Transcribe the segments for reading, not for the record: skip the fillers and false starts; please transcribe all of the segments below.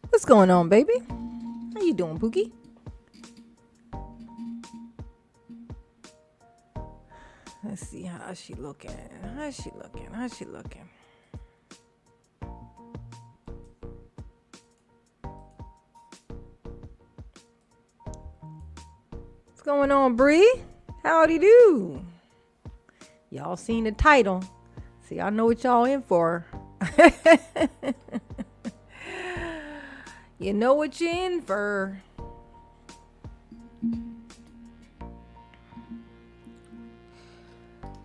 What's going on, baby? How you doing, Pookie? Let's see how she looking. How's she looking? How's she looking? What's going on, Bree? Howdy do. Y'all seen the title. See, I know what y'all in for. You know what you're in for.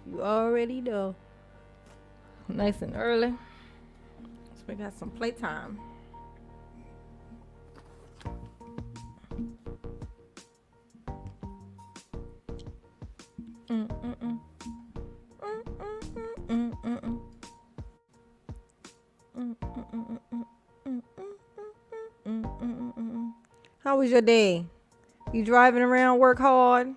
You already know. Nice and early. So we got some playtime. How was your day? You driving around, work hard?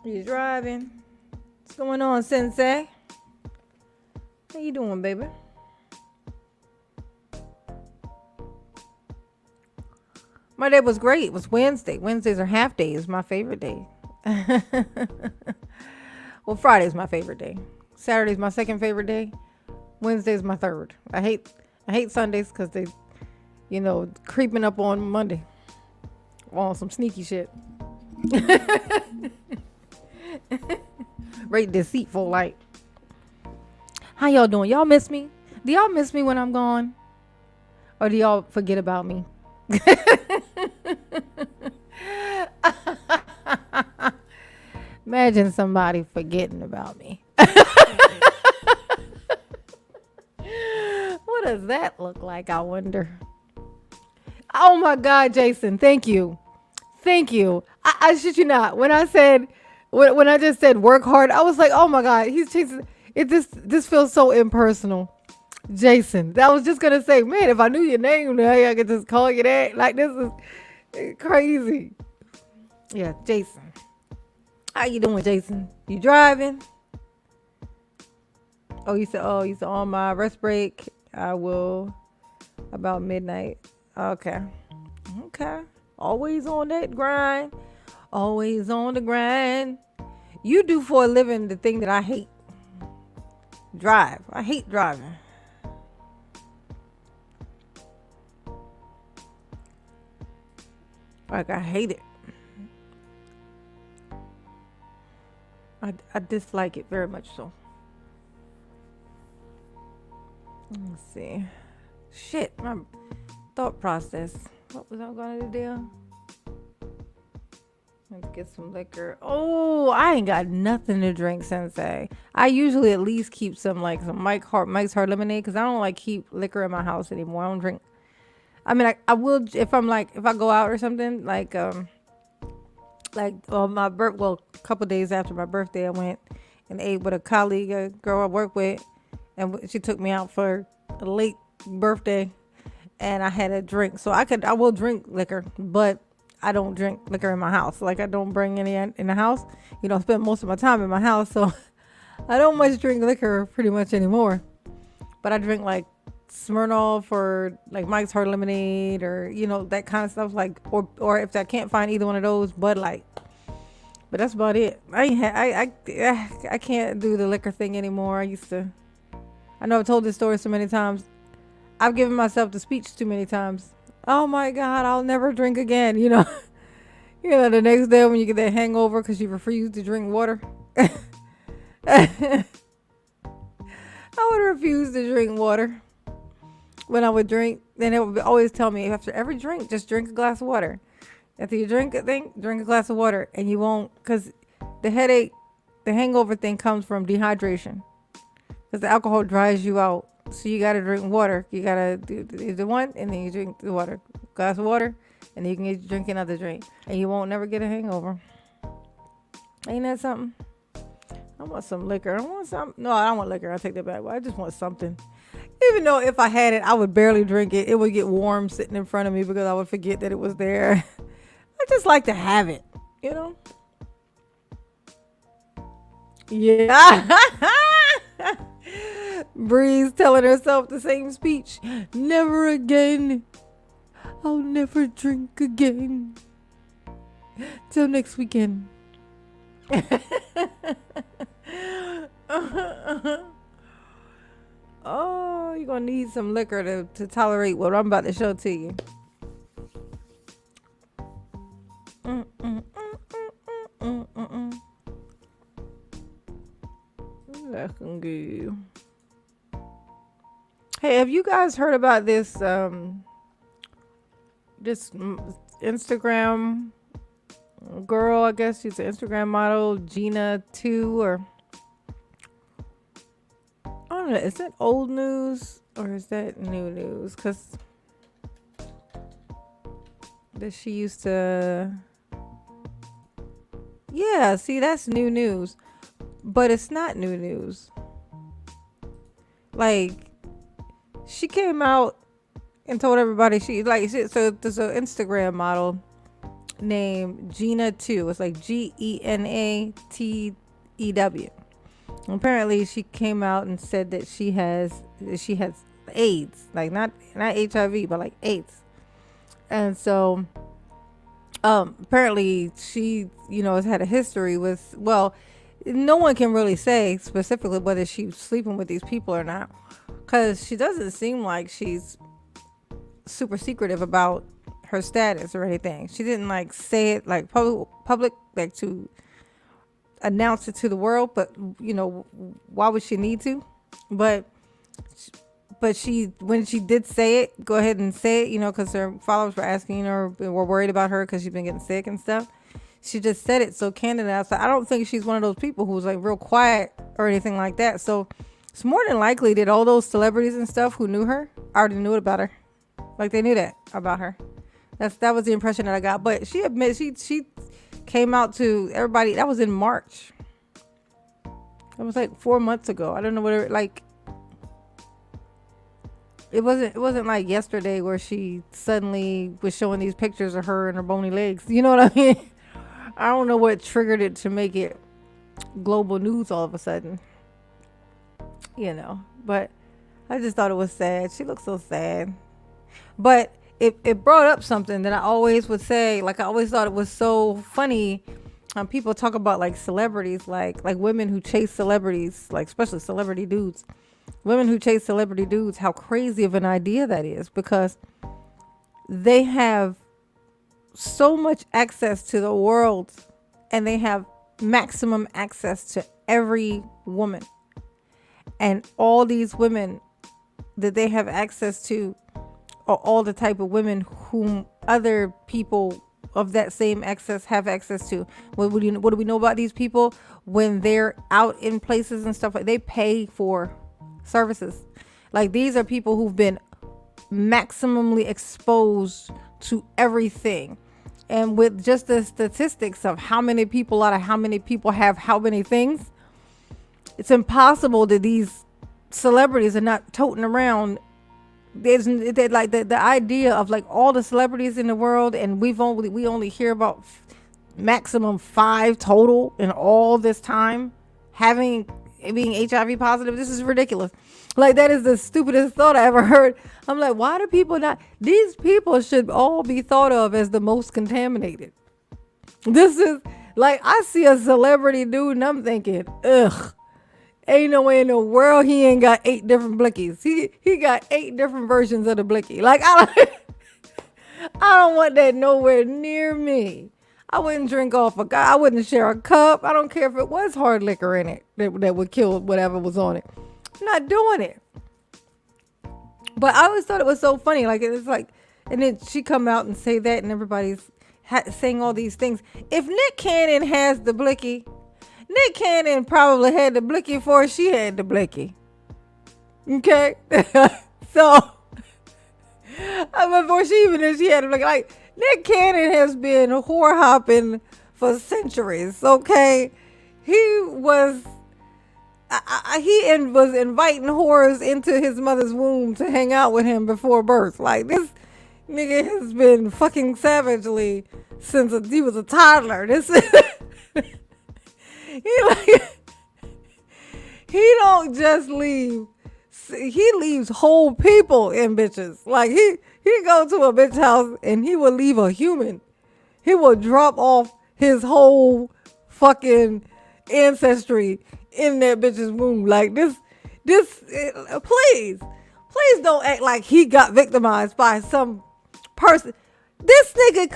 You driving? What's going on, Sensei? How you doing, baby? My day was great. It was Wednesday. Wednesdays are half days. My favorite day. Well, Friday's my favorite day. Saturday's my second favorite day. Wednesday's my third. I hate Sundays because they, creeping up on Monday. On some sneaky shit. Right, deceitful like. How y'all doing? Y'all miss me? Do y'all miss me when I'm gone? Or do y'all forget about me? Imagine somebody forgetting about me. What does that look like, I wonder? Oh my God, Jason, thank you. Thank you. I shit you not. When I just said work hard, I was like, oh my God, he's chasing it. This feels so impersonal. Jason, I was just gonna say, man, if I knew your name, I could just call you that. Like, this is crazy. Yeah, Jason. How you doing, Jason? You driving? Oh, you said on my rest break. I will about midnight. Okay. Always on that grind. Always on the grind. You do for a living the thing that I hate. Drive. I hate driving. Like, I hate it. I dislike it very much so. Let's see. Shit, my thought process. What was I going to do? Let's get some liquor. Oh, I ain't got nothing to drink, Sensei. I usually at least keep some Mike's Hard Lemonade because I don't like keep liquor in my house anymore. I don't drink. I mean, I will if I go out or something a couple days after my birthday, I went and ate with a colleague, a girl I work with, and she took me out for a late birthday, and I had a drink. So I will drink liquor, but I don't drink liquor in my house. Like, I don't bring any in the house. I spend most of my time in my house, so I don't much drink liquor pretty much anymore. But I drink like Smirnoff or like Mike's Hard Lemonade or that kind of stuff. Like, or if I can't find either one of those, Bud Light. But that's about it. I can't do the liquor thing anymore. I know I've told this story so many times. I've given myself the speech too many times. Oh my God, I'll never drink again. You know, the next day when you get that hangover because you refuse to drink water. I would refuse to drink water when I would drink. Then it would always tell me after every drink, just drink a glass of water. After you drink a thing, drink a glass of water, and you won't, because the headache, the hangover thing comes from dehydration, because the alcohol dries you out. So you gotta drink water. You gotta do the one, and then you drink the water, glass of water, and then you can drink another drink, and you won't never get a hangover. Ain't that something? I want some liquor. I want some. No, I don't want liquor. I take that back. I just want something. Even though if I had it, I would barely drink it. It would get warm sitting in front of me because I would forget that it was there. I just like to have it, you know? Yeah. Breeze telling herself the same speech. Never again. I'll never drink again. Till next weekend. Oh, you're gonna need some liquor to tolerate what I'm about to show to you. Hey, have you guys heard about this this Instagram girl? I guess she's an Instagram model, Gina 2, or I don't know. Is that old news or is that new news? Because that she used to. Yeah, see, that's new news, but it's not new news. Like, she came out and told everybody so there's an Instagram model named Gina 2. It's like GENATEW. Apparently, she came out and said that she has AIDS, like not HIV, but like AIDS, and so apparently she has had a history with, well, no one can really say specifically whether she's sleeping with these people or not, because she doesn't seem like she's super secretive about her status or anything. She didn't like say it like public like to announce it to the world, but why would she need to? But she, when she did say it, go ahead and say it, because her followers were asking her, were worried about her because she's been getting sick and stuff. She just said it so candid. So I don't think she's one of those people who's like real quiet or anything like that. So it's more than likely that all those celebrities and stuff who knew her already knew it about her. Like they knew that about her. That was the impression that I got. But she admits she came out to everybody. That was in March. It was like 4 months ago. I don't know what it wasn't like yesterday where she suddenly was showing these pictures of her and her bony legs. You know what I mean? I don't know what triggered it to make it global news all of a sudden. But I just thought it was sad. She looked so sad. But it brought up something that I always would say. Like, I always thought it was so funny. People talk about like celebrities, like women who chase celebrities, like especially celebrity dudes. Women who chase celebrity dudes, how crazy of an idea that is, because they have so much access to the world and they have maximum access to every woman. And all these women that they have access to are all the type of women whom other people of that same access have access to. What do we know about these people? When they're out in places and stuff, like they pay for services. Like, these are people who've been maximally exposed to everything. And with just the statistics of how many people out of how many people have how many things, it's impossible that these celebrities are not toting around. There's like the idea of like all the celebrities in the world, and we only hear about maximum 5 total in all this time being HIV positive. This is ridiculous. Like, that is the stupidest thought I ever heard. I'm like, why do people not? These people should all be thought of as the most contaminated. This is like, I see a celebrity dude and I'm thinking, ugh, ain't no way in the world he ain't got 8 different blickies. He got 8 different versions of the blicky. Like, I don't want that nowhere near me. I wouldn't drink off a guy. I wouldn't share a cup. I don't care if it was hard liquor in it that would kill whatever was on it. I'm not doing it. But I always thought it was so funny. Like, it's like, and then she come out and say that, and everybody's saying all these things. If Nick Cannon has the blicky, Nick Cannon probably had the blicky before she had the blicky. Okay? So, before she had the blicky. Like, Nick Cannon has been whore hopping for centuries. Okay? He was was inviting whores into his mother's womb to hang out with him before birth. Like, this nigga has been fucking savagely since he was a toddler. This he don't just leave. He leaves whole people in bitches. Like, he go to a bitch house and he will leave a human. He will drop off his whole fucking ancestry in that bitch's womb. Like, please don't act like he got victimized by some person. This nigga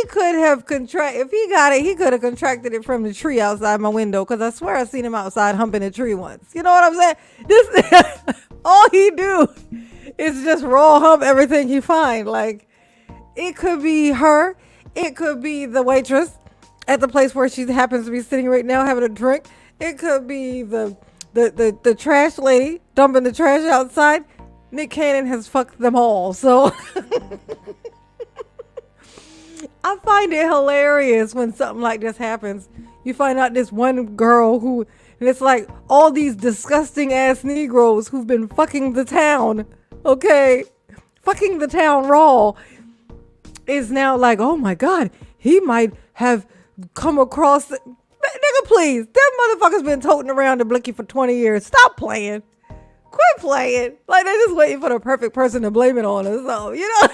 could have contracted, if he got it, he could have contracted it from the tree outside my window, because I swear I seen him outside humping a tree once. You know what I'm saying? This all he do is just raw hump everything he find. Like, it could be her, it could be the waitress at the place where she happens to be sitting right now having a drink. It could be the trash lady dumping the trash outside. Nick Cannon has fucked them all. So I find it hilarious when something like this happens. You find out this one girl and it's like all these disgusting ass Negroes who've been fucking the town, okay? Fucking the town raw, is now like, oh my God, he might have come across nigga, please. That motherfucker's been toting around the blicky for 20 years. Stop playing. Quit playing. Like, they're just waiting for the perfect person to blame it on us. So, you know,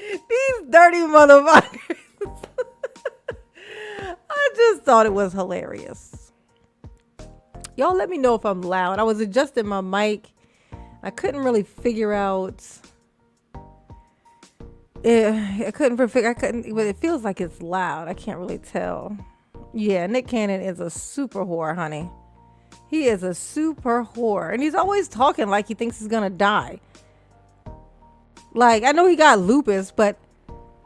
these dirty motherfuckers. I just thought it was hilarious. Y'all let me know if I'm loud. I was adjusting my mic. I couldn't really figure out. But it feels like it's loud. I can't really tell. Yeah, Nick Cannon is a super whore, honey. He is a super whore. And he's always talking like he thinks he's gonna die. Like, I know he got lupus, but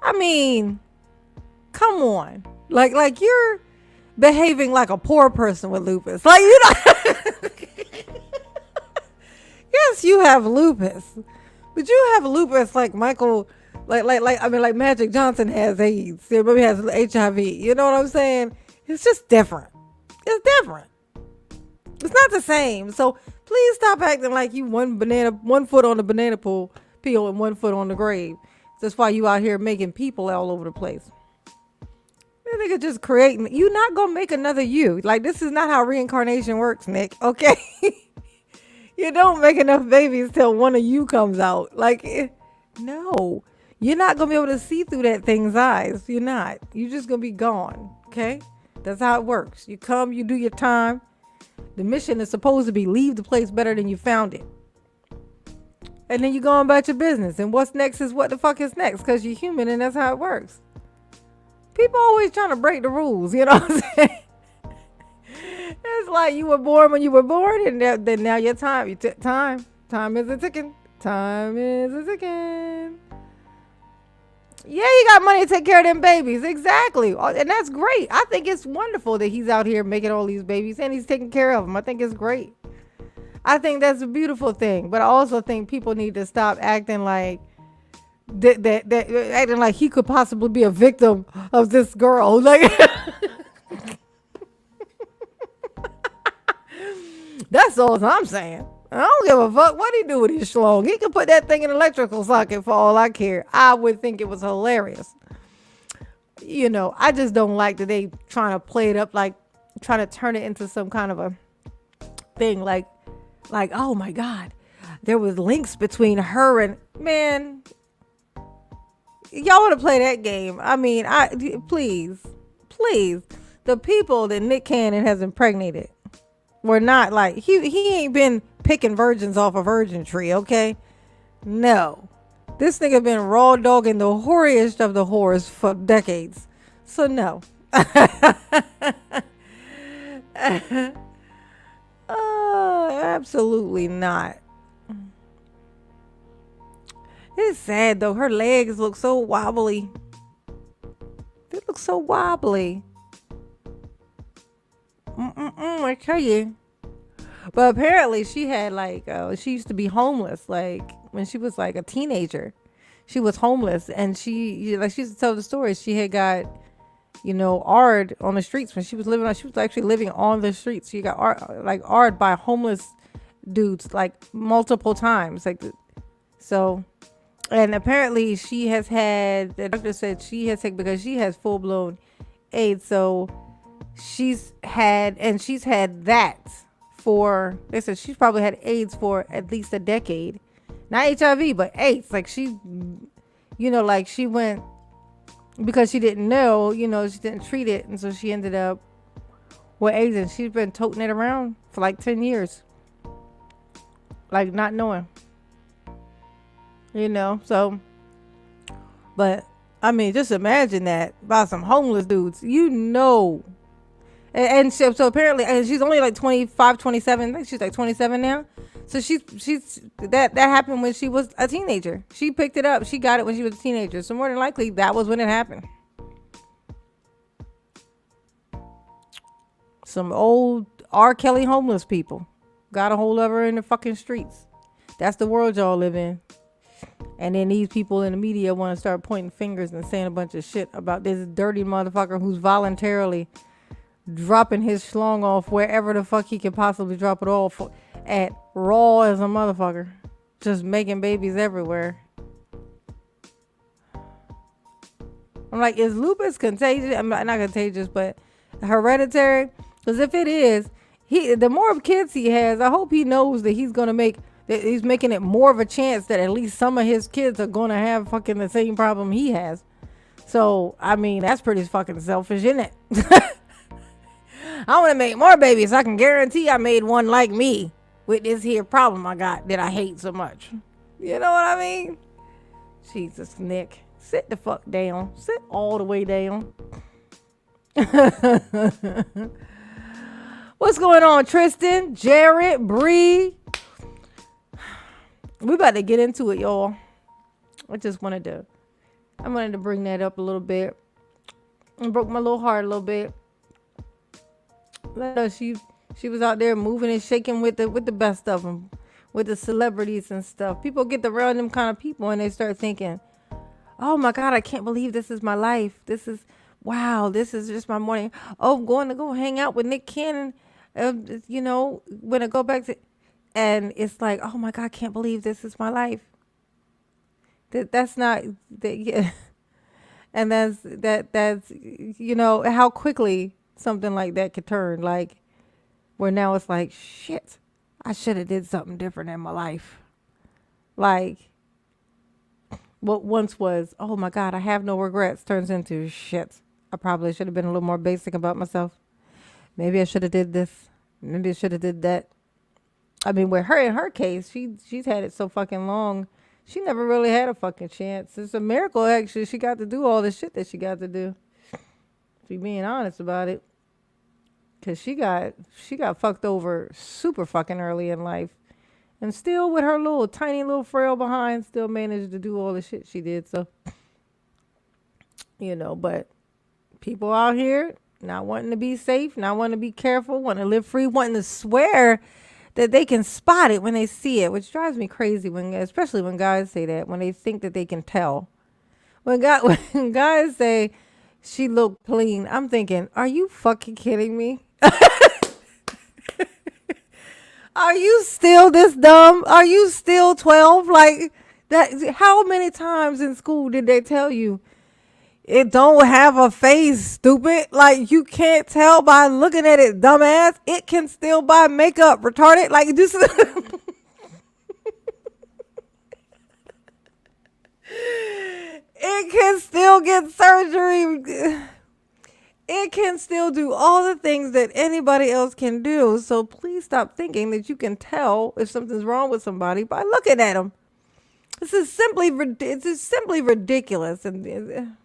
I mean, come on. Like you're behaving like a poor person with lupus. Like, you know. Yes, you have lupus. But you have lupus like Michael, like Magic Johnson has AIDS. Maybe has HIV. You know what I'm saying? It's just different. It's different. It's not the same. So please stop acting like you one foot on the banana peel and 1 foot on the grave. That's why you out here making people all over the place. That nigga just creating. You not gonna make another you. Like, this is not how reincarnation works, Nick. Okay? You don't make enough babies till one of you comes out. Like, no. You're not gonna be able to see through that thing's eyes. You're not. You're just gonna be gone. Okay? That's how it works. You come, you do your time. The mission is supposed to be leave the place better than you found it. And then you go on about your business. And what's next is what the fuck is next. Because you're human and that's how it works. People always trying to break the rules. You know what I'm saying? It's like you were born when you were born. And then now your time. Time is a ticking. Time is a ticking. Yeah, you got money to take care of them babies. Exactly. And that's great. I think it's wonderful that he's out here making all these babies and he's taking care of them. I think it's great. I think that's a beautiful thing. But I also think people need to stop acting like acting like he could possibly be a victim of this girl. Like, that's all I'm saying. I don't give a fuck what he do with his schlong. He can put that thing in an electrical socket for all I care. I would think it was hilarious. You know, I just don't like that they trying to play it up, like trying to turn it into some kind of a thing like, oh my God, there was links between her and, man, y'all want to play that game. I mean, please, the people that Nick Cannon has impregnated were not like, he ain't been picking virgins off a virgin tree, okay? No. This nigga been raw dogging the whoriest of the whores for decades. So no. Absolutely not. It's sad though. Her legs look so wobbly. They look so wobbly. I tell you. But apparently she had like, she used to be homeless. Like when she was like a teenager, she was homeless, and she like she used to tell the story. She had got, AR'd on the streets when she was living on. She was actually living on the streets. She got AR'd by homeless dudes like multiple times. Like so. And apparently she has had, the doctor said she has taken, because she has full blown AIDS. So she's had that for, they said she's probably had AIDS for at least a decade. Not HIV, but AIDS. Like she, like she went, because she didn't know, she didn't treat it. And so she ended up with AIDS, and she's been toting it around for like 10 years. Like not knowing. So, but I mean, just imagine that by some homeless dudes, and so apparently, and she's only like 25, 27. I think she's like 27 now. So she's that happened when she was a teenager. She picked it up. She got it when she was a teenager. So more than likely that was when it happened. Some old R. Kelly homeless people got a hold of her in the fucking streets. That's the world y'all live in. And then these people in the media want to start pointing fingers and saying a bunch of shit about this dirty motherfucker who's voluntarily dropping his schlong off wherever the fuck he can possibly drop it off at, raw as a motherfucker. Just making babies everywhere. I'm like, is lupus contagious? I'm not contagious, but hereditary? Because if it is, the more kids he has, I hope he knows that he's making it more of a chance that at least some of his kids are going to have fucking the same problem he has. So, I mean, that's pretty fucking selfish, isn't it? I want to make more babies so I can guarantee I made one like me with this here problem I got that I hate so much. You know what I mean? Jesus, Nick. Sit the fuck down. Sit all the way down. What's going on, Tristan, Jared, Bree? We about to get into it, y'all. I wanted to bring that up a little bit. It broke my little heart a little bit. She was out there moving and shaking with the best of them, with the celebrities and stuff. People get around them kind of people and they start thinking, oh my God, I can't believe this is my life. This is just my morning. Oh, I'm going to go hang out with Nick Cannon. When I go back to, and it's like, oh my God, I can't believe this is my life. That's not that. Yeah. And that's how quickly something like that could turn, like where now it's like, shit, I should have did something different in my life. Like what once was, oh my God, I have no regrets, turns into, shit, I probably should have been a little more basic about myself. Maybe I should have did this. Maybe I should have did that. I mean, with her, in her case, she's had it so fucking long. She never really had a fucking chance. It's a miracle, actually. She got to do all the shit that she got to do. If you're being honest about it. Because she got fucked over super fucking early in life. And still, with her little tiny little frail behind, still managed to do all the shit she did. So, but people out here not wanting to be safe, not wanting to be careful, wanting to live free, wanting to swear that they can spot it when they see it, which drives me crazy, especially when guys say that, when they think that they can tell. When guys say she looked clean, I'm thinking, are you fucking kidding me? Are you still this dumb? Are you still 12? Like that? How many times in school did they tell you it don't have a face, stupid? Like you can't tell by looking at it, dumbass. It can still buy makeup, retarded. Like just it can still get surgery. It can still do all the things that anybody else can do. So please stop thinking that you can tell if something's wrong with somebody by looking at them. This is simply ridiculous, and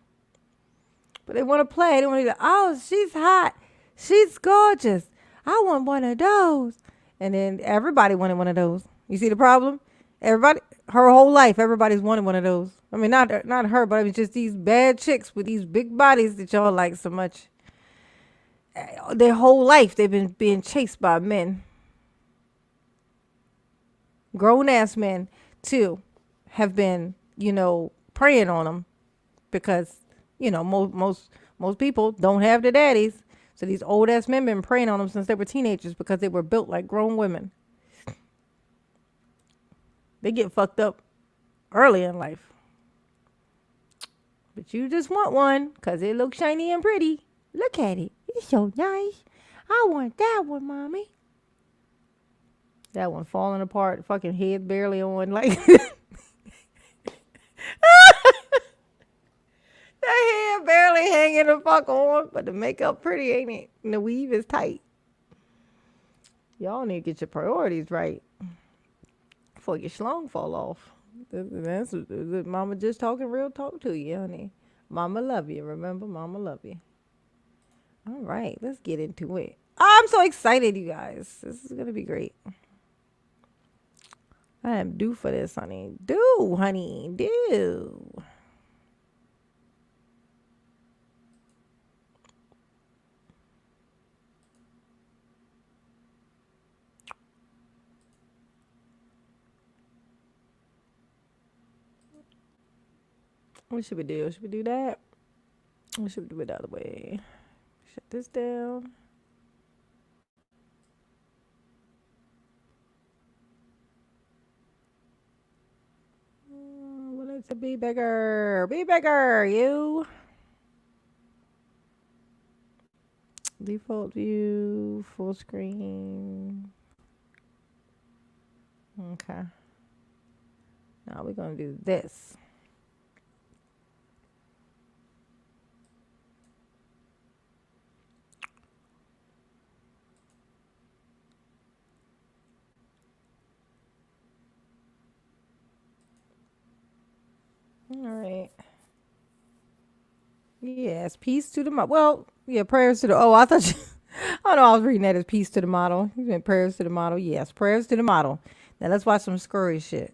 but they want to play. They want to. Oh, she's hot. She's gorgeous. I want one of those. And then everybody wanted one of those. You see the problem? Everybody, her whole life, everybody's wanted one of those. I mean, not her, but I mean just these bad chicks with these big bodies that y'all like so much. Their whole life, they've been being chased by men, grown ass men, too, have been, preying on them because, most people don't have their daddies. So these old ass men been preying on them since they were teenagers because they were built like grown women. They get fucked up early in life. But you just want one because it looks shiny and pretty. Look at it. It's so nice. I want that one, mommy. That one falling apart, fucking head barely on, like the hair barely hanging the fuck on, but the makeup pretty, ain't it? And the weave is tight. Y'all need to get your priorities right before your schlong fall off. That's mama just talking real talk to you, honey. Mama love you. Remember, mama love you. All right, let's get into it. I'm so excited, you guys. This is gonna be great. I am due for this, honey. Do, honey, do. What should we do? Should we do that? Or should we do it the other way? Shut this down. Well, it's a be bigger. Be bigger, you. Default view, full screen. Okay. Now we're going to do this. All right. Yes, peace to the model. Well, yeah, prayers to the. Oh, I thought you. Oh no, I was reading that as peace to the model. You meant prayers to the model. Yes, prayers to the model. Now let's watch some scurry shit.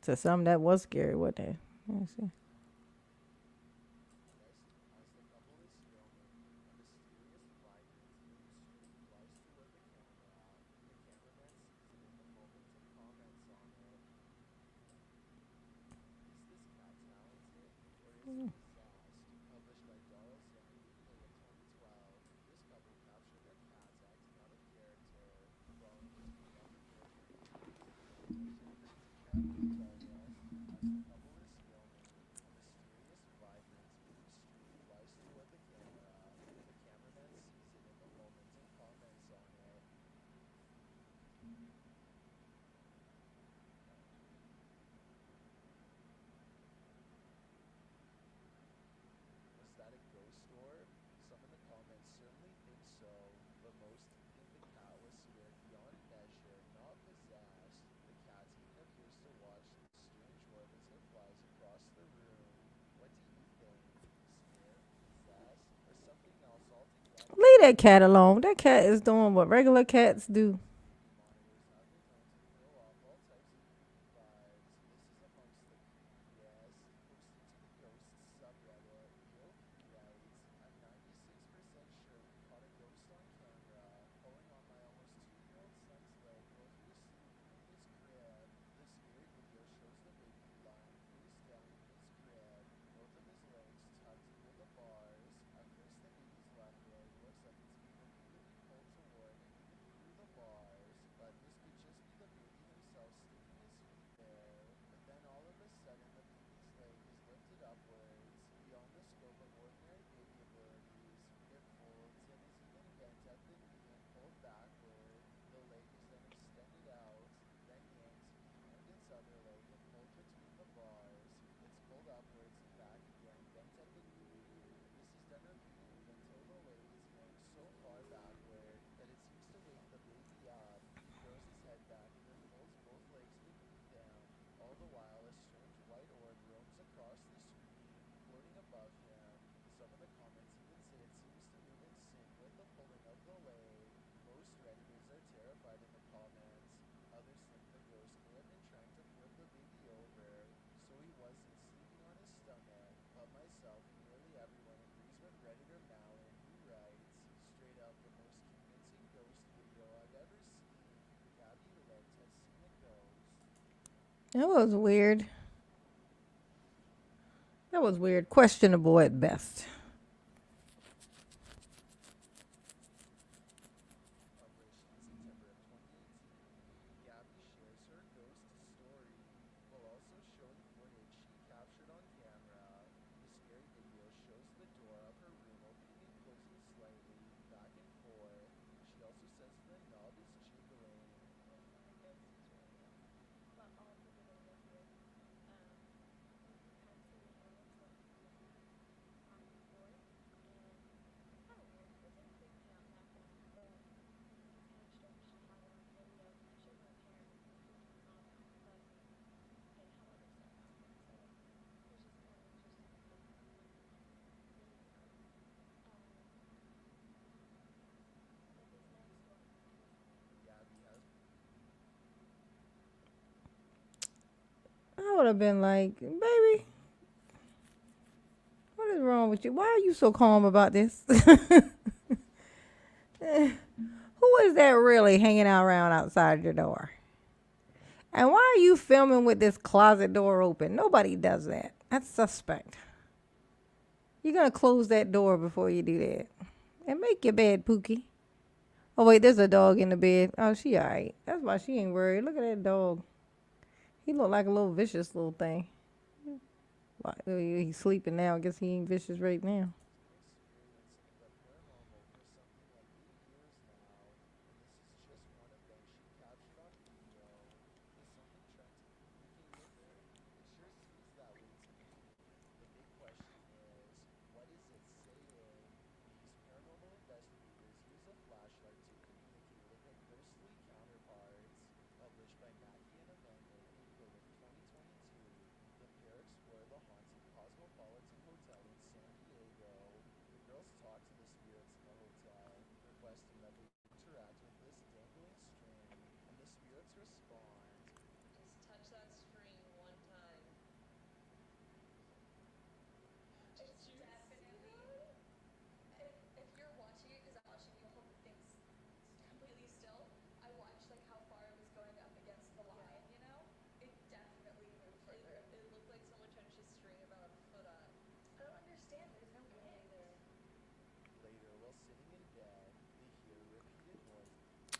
So something that was scary, wasn't it? Let's see. Leave that cat alone. That cat is doing what regular cats do. That was weird. That was weird. Questionable at best. I would have been like, baby, what is wrong with you? Why are you so calm about this? Who is that really hanging out around outside your door? And why are you filming with this closet door open? Nobody does that. That's suspect. You're gonna close that door before you do that. And make your bed, Pookie. Oh wait, there's a dog in the bed. Oh, she alright. That's why she ain't worried. Look at that dog. He look like a little vicious little thing. He's sleeping now. I guess he ain't vicious right now.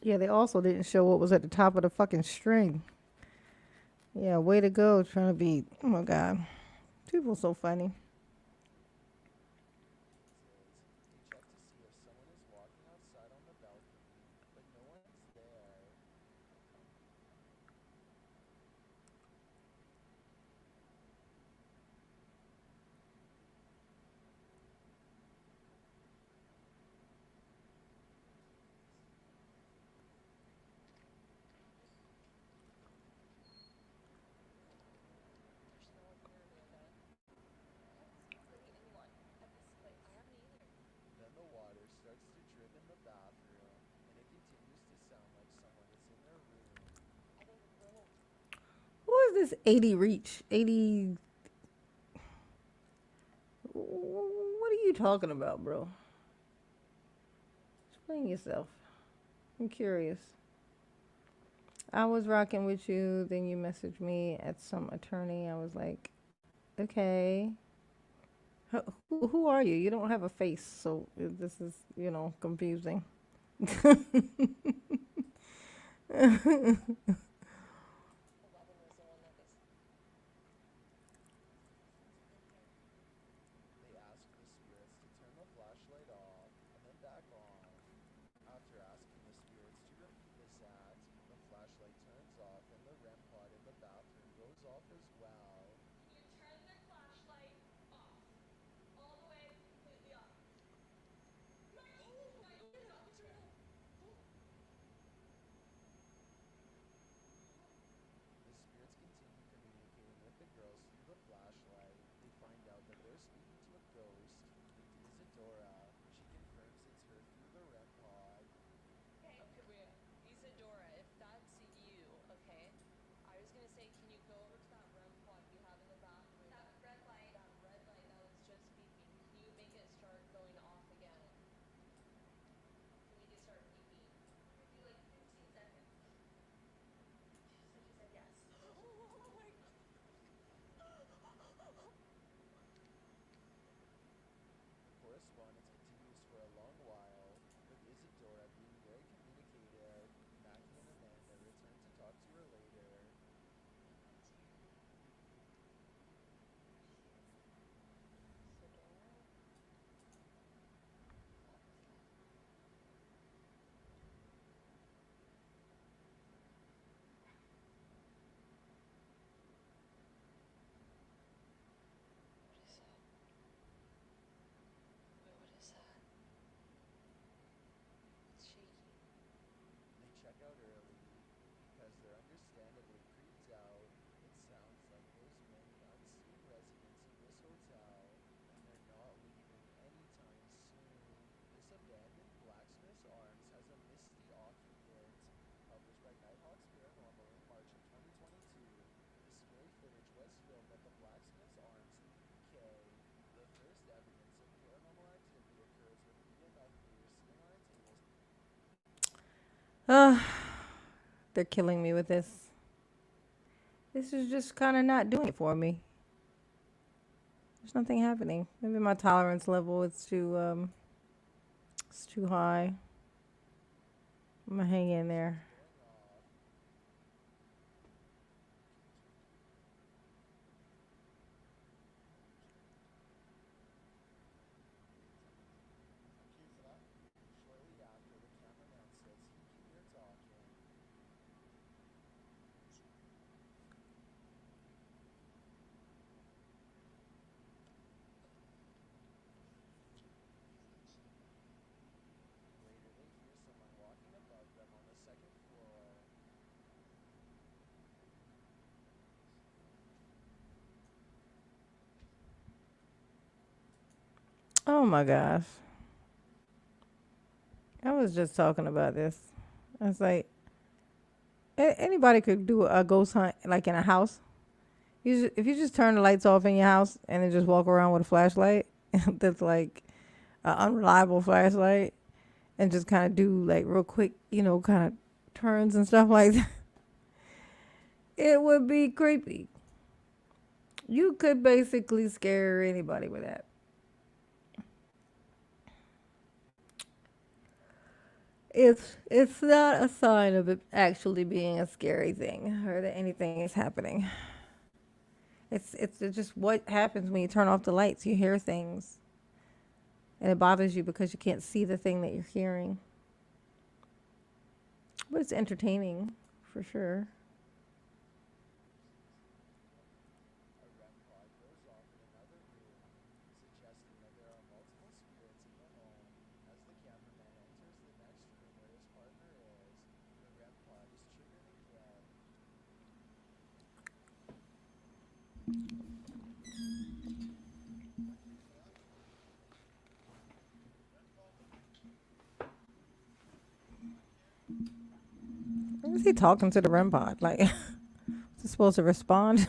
Yeah, they also didn't show what was at the top of the fucking string. Yeah, way to go. Trying to be. Oh my god. People so funny. Who is this 80 reach? 80. What are you talking about, bro? Explain yourself. I'm curious. I was rocking with you, then you messaged me at some attorney. I was like, okay. Who are you? You don't have a face, so this is, confusing. Uh, they're killing me with this. This is just kind of not doing it for me. There's nothing happening. Maybe my tolerance level is it's too high. I'm gonna hang in there. Oh my gosh. I was just talking about this. I was like, anybody could do a ghost hunt like in a house. If you just turn the lights off in your house and then just walk around with a flashlight that's like an unreliable flashlight and just kind of do like real quick, kind of turns and stuff like that, it would be creepy. You could basically scare anybody with that. It's not a sign of it actually being a scary thing or that anything is happening. It's just what happens when you turn off the lights. You hear things, and it bothers you because you can't see the thing that you're hearing. But it's entertaining, for sure. Is he talking to the REM pod? Like, is he supposed to respond?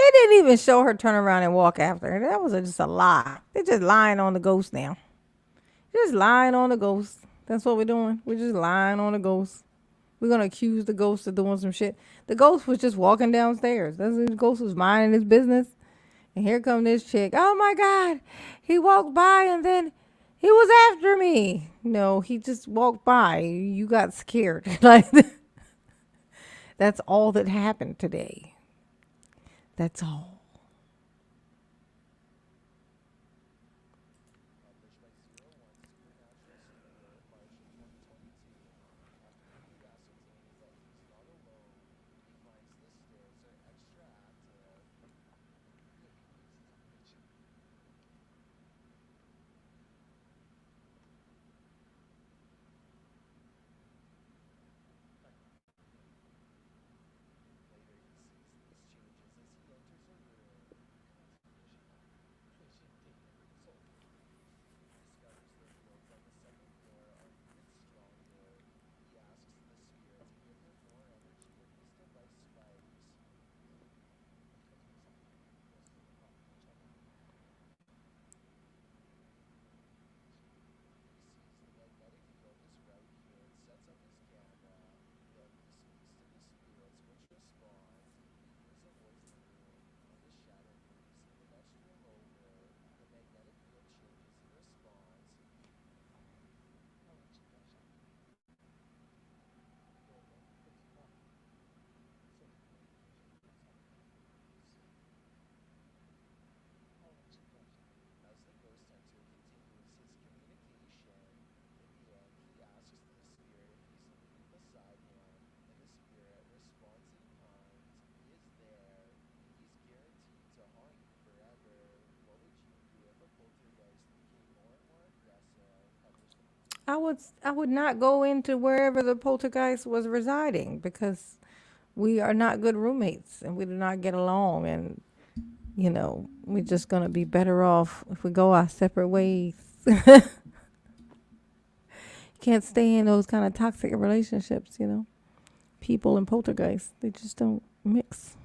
It didn't even show her turn around and walk after her. That was just a lie. They're just lying on the ghost now. Just lying on the ghost. That's what we're doing. We're just lying on the ghost. We're gonna accuse the ghost of doing some shit. The ghost was just walking downstairs. The ghost was minding his business, and here come this chick. Oh my god, he walked by and then he was after me. No, he just walked by. You got scared. Like that's all that happened today. That's all. I would not go into wherever the poltergeist was residing because we are not good roommates and we do not get along, and we're just gonna be better off if we go our separate ways. Can't stay in those kind of toxic relationships. People and poltergeists, they just don't mix.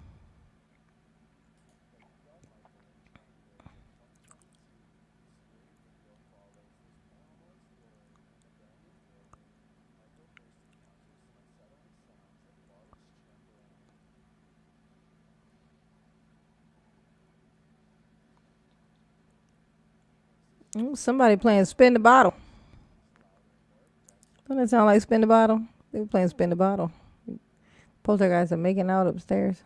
Somebody playing spin the bottle. Doesn't it sound like spin the bottle? They were playing spin the bottle. Poltergeists are making out upstairs.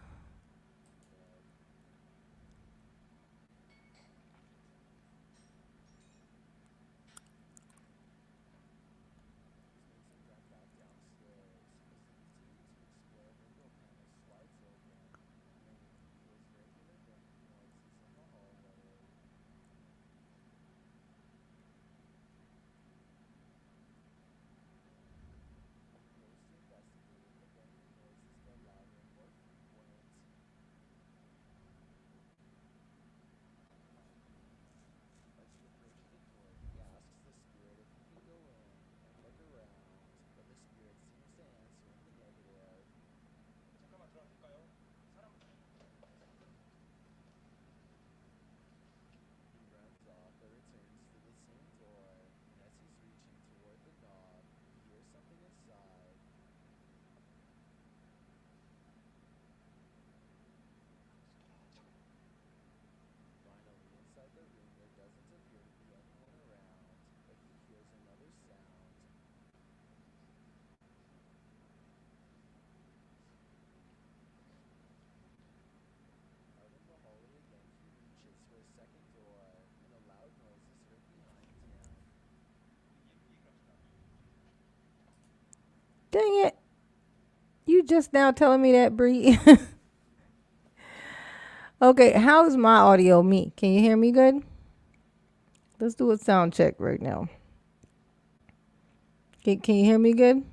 Dang it. You just now telling me that, Bree. Okay, how's my audio me? Can you hear me good? Let's do a sound check right now. Can you hear me good?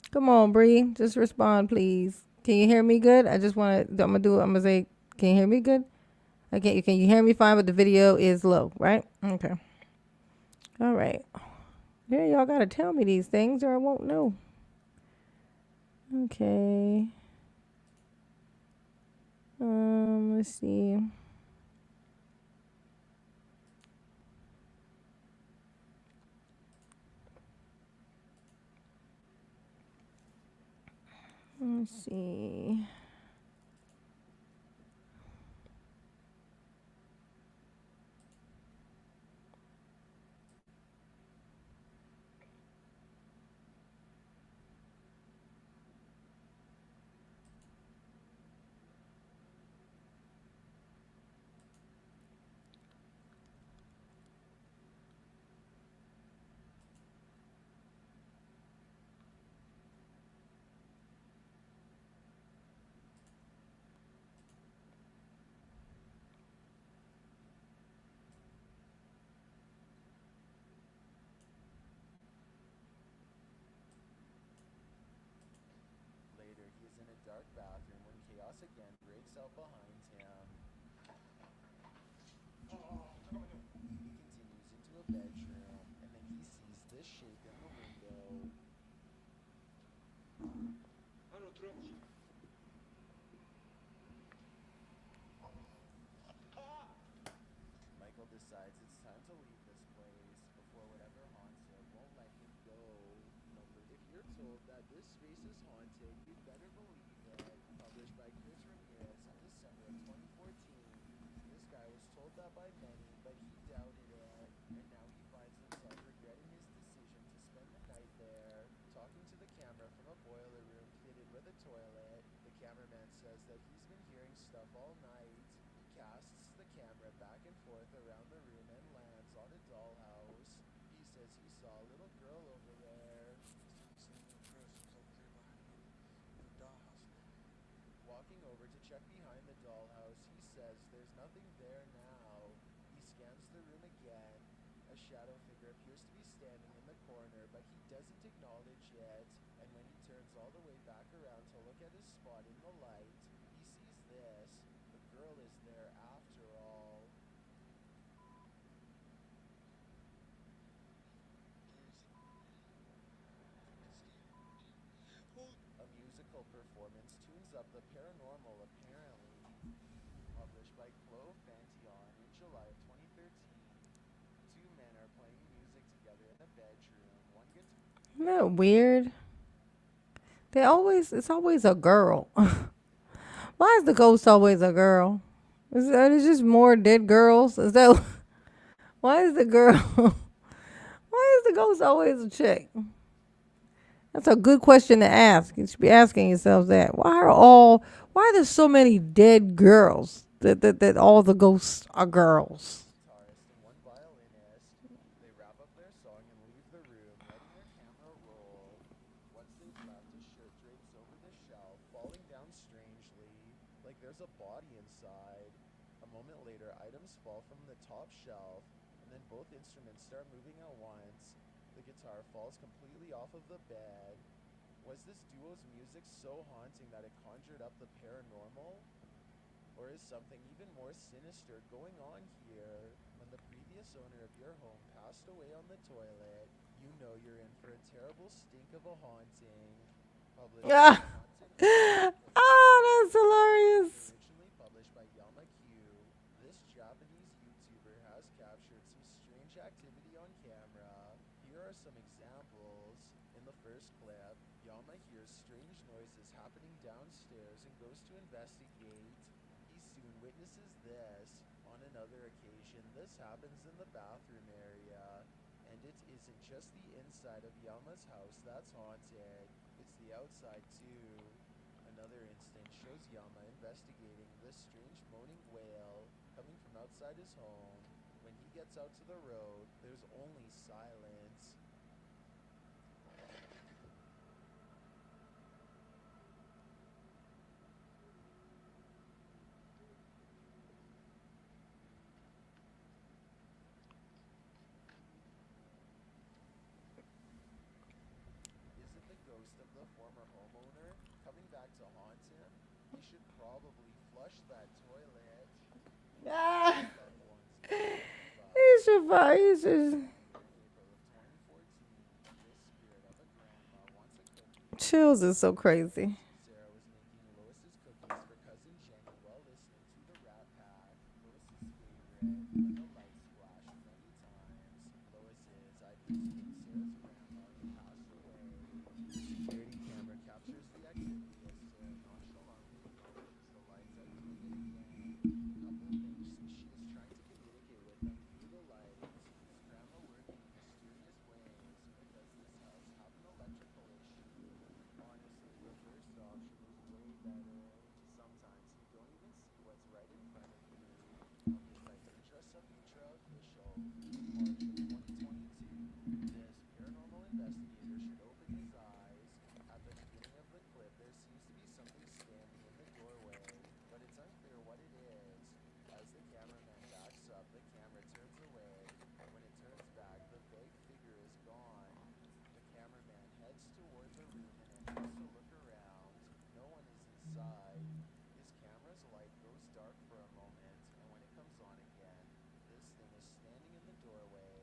Come on, Bree. Just respond, please. Can you hear me good? I just want to. I'm gonna do it. I'm gonna say, can you hear me good? Okay. Can you hear me fine? But the video is low, right? Okay. All right. Yeah, y'all gotta tell me these things, or I won't know. Okay. Let's see. Let's see. over to check behind the dollhouse, he says there's nothing there now. He scans the room again. A shadow figure appears to be standing in the corner, but he doesn't acknowledge it. And when he turns all the way back around to look at his spot in the light, he sees this. The girl is there after all. A musical performance tunes up the paranormal, apparently. Published by Chloe Fantion in July of 2013. Two men are playing music together in a bedroom. One guitar. Isn't that weird? It's always a girl. Why is the ghost always a girl? Is that it's just more dead girls? Is that why is the girl why is the ghost always a chick? That's a good question to ask. You should be asking yourselves that. Why are there so many dead girls? That all the ghosts are girls. Guitarist and one violinist. They wrap up their song and leave the room, letting their camera roll. Once they've left, a shirt drapes over the shelf, falling down strangely, like there's a body inside. A moment later, items fall from the top shelf, and then both instruments start moving at once. The guitar falls completely off of the bed. Was this duo's music so haunting that it conjured up the paranormal? Or is something even more sinister going on here? When the previous owner of your home passed away on the toilet, you know you're in for a terrible stink of a haunting. Published by Ah, Haunted Investigator. that's hilarious. Originally published by Yama Q, this Japanese YouTuber has captured some strange activity on camera. Here are some examples. In the first clip, Yama hears strange noises happening downstairs and goes to investigate. He soon witnesses this. On another occasion, this happens in the bathroom area. And it isn't just the inside of Yama's house that's haunted, it's the outside too. Another instance shows Yama investigating this strange moaning wail coming from outside his home. When he gets out to the road, there's only silence. Is it the ghost of the former homeowner coming back to haunt him? He should probably flush that toilet. Ah, Loved ones need to he revive. should fight. He should In April of 2014, this spirit of a grandma wants a cookie. chills is so crazy. Sarah was making Lois's cookies for cousin Jenny while listening to the Rat Pack, Lois's favorite, when the lights flashed many times. Lois is, I presume, Sarah's grandma who passed away. The security camera captures the activity as Sarah nonchalantly approaches the lights at faded again. The couple thinks she is trying to communicate with them through the lights. Is grandma working in mysterious ways, or does this house have an electrical issue? Honestly, the first option is way better. Sometimes you don't even see what's right in front of you. Published by Mitra Samitra Official in March of 2022. This paranormal investigator should open his eyes. At the beginning of the clip, there seems to be something standing in the doorway, but it's unclear what it is. As the cameraman backs up, the camera turns away. When it turns back, the vague figure is gone. The cameraman heads towards a room and enters to look around. No one is inside. His camera's light goes dark for a moment, and when it comes on again, this thing is standing in the doorway.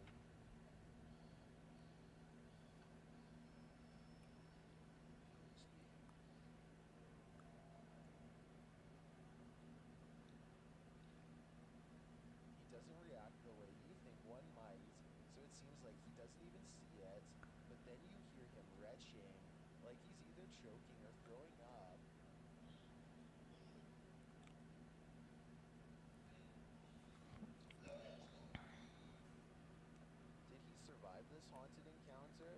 He doesn't react the way you think one might, so it seems like he doesn't even see it. But then you hear him retching, like he's either choking or throwing up. Did he survive this haunted encounter?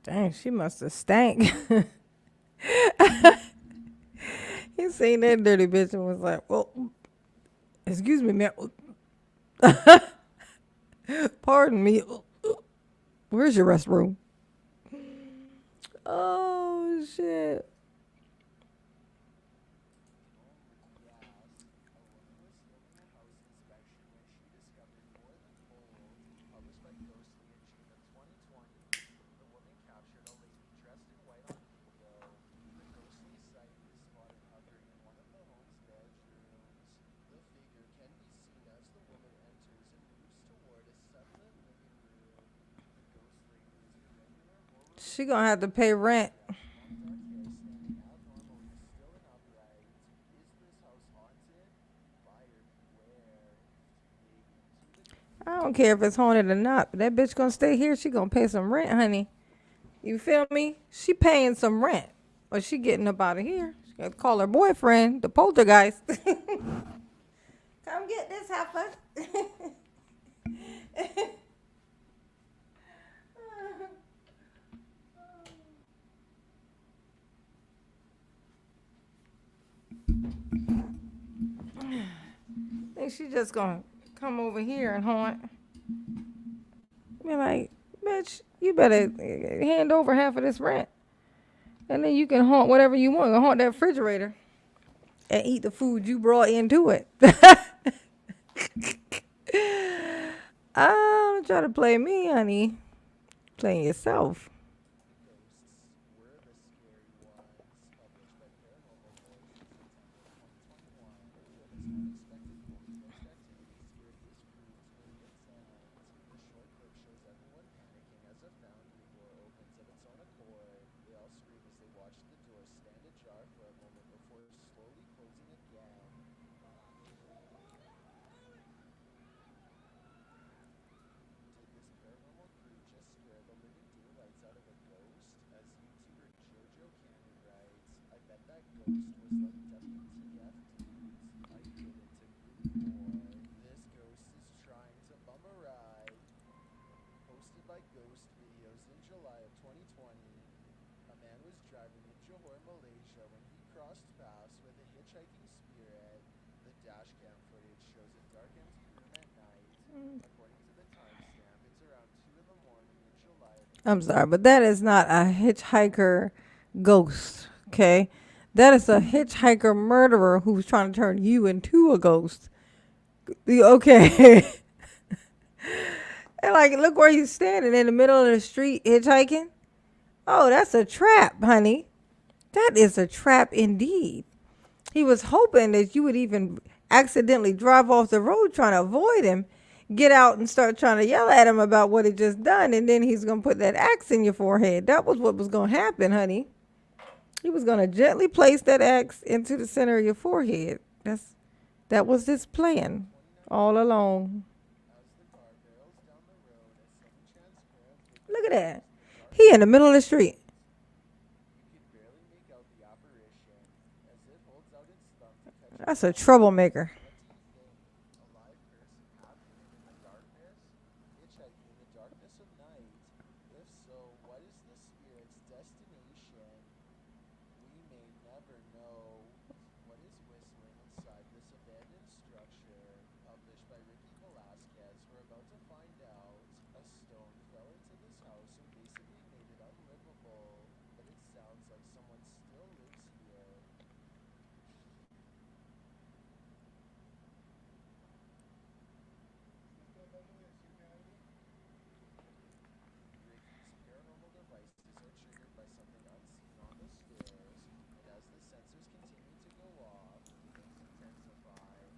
Dang, she must have stank. He seen that dirty bitch and was like, "Well, excuse me, man. Pardon me. Where's your restroom?" Oh shit. She gonna have to pay rent. Long dark hair standing abnormally still and upright. Is this house haunted? Buyer beware. Maybe to the I don't care if it's haunted or not. But that bitch gonna stay here. She gonna pay some rent, honey. You feel me? She paying some rent, or she getting up out of here. She gotta call her boyfriend, the poltergeist. Come get this heifer. Think she just gonna come over here and haunt. Be like, bitch, you better hand over half of this rent, and then you can haunt whatever you want. Go haunt that refrigerator and eat the food you brought into it. Oh, don't try to play me, honey. Playing yourself. Ghosts were the scary ones, published by Paranormal Voice in September 2021. As unexpected poltergeist activity scared this crew to its end. The short clip shows everyone panicking as a foundry door opens of its own accord. They all scream as they watch the door stand ajar for a moment before slowly closing again. Did this paranormal crew just scare the living daylights out of a ghost? As YouTuber Jojo Cannon writes, I bet that ghost was like WTF dudes. I did it to group more. This ghost is trying to bum a ride. Posted by Ghost Videos in July of 2020. A man was driving in Johor, Malaysia when he crossed paths with a hitchhiking spirit. The dashcam footage shows a dark empty room at night. According to the timestamp, it's around 2 in the morning in July of I'm sorry, but that is not a hitchhiker ghost, okay? That is a hitchhiker murderer who's trying to turn you into a ghost. Okay. And like, look where he's standing in the middle of the street hitchhiking. Oh, that's a trap, honey. That is a trap indeed. He was hoping that you would even accidentally drive off the road trying to avoid him, get out and start trying to yell at him about what he just done, and then he's going to put that axe in your forehead. That was what was going to happen, honey. He was going to gently place that axe into the center of your forehead. That was his plan all along. as the car barrels down the road as something transparent flickers Look at that. across the dark He in the middle of the street. You can barely make out the apparition as it holds out its thumb to catch your That's a eye. troublemaker. What do you think? A live person happening in the darkness? Hitchhiking in the darkness of night? If so, what is the spirit's destination? We may never know. What is whistling inside this abandoned structure? Published by Ricky Velasquez. We're about to find out. A stone fell into this house and basically made it unlivable. But it sounds like someone still lives here. Ricky's paranormal devices are triggered by something unseen on the stairs, and as the sensors continue to go off, things intensify.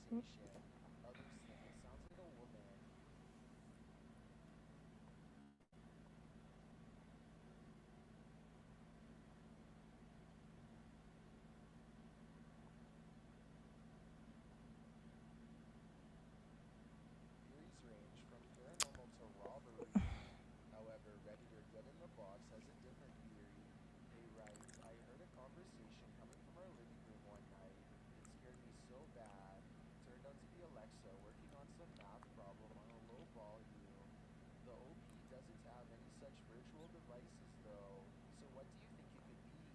conversation. Others think it sounds like a woman. Theories range from paranormal to robbery. However, Redditor Get in the Box has a different theory. They write, I heard a conversation coming from our living room one night. It scared me so bad. Turned out to be Alexa working on some math problem on a low volume. The OP doesn't have any such virtual devices though. So what do you think it could be?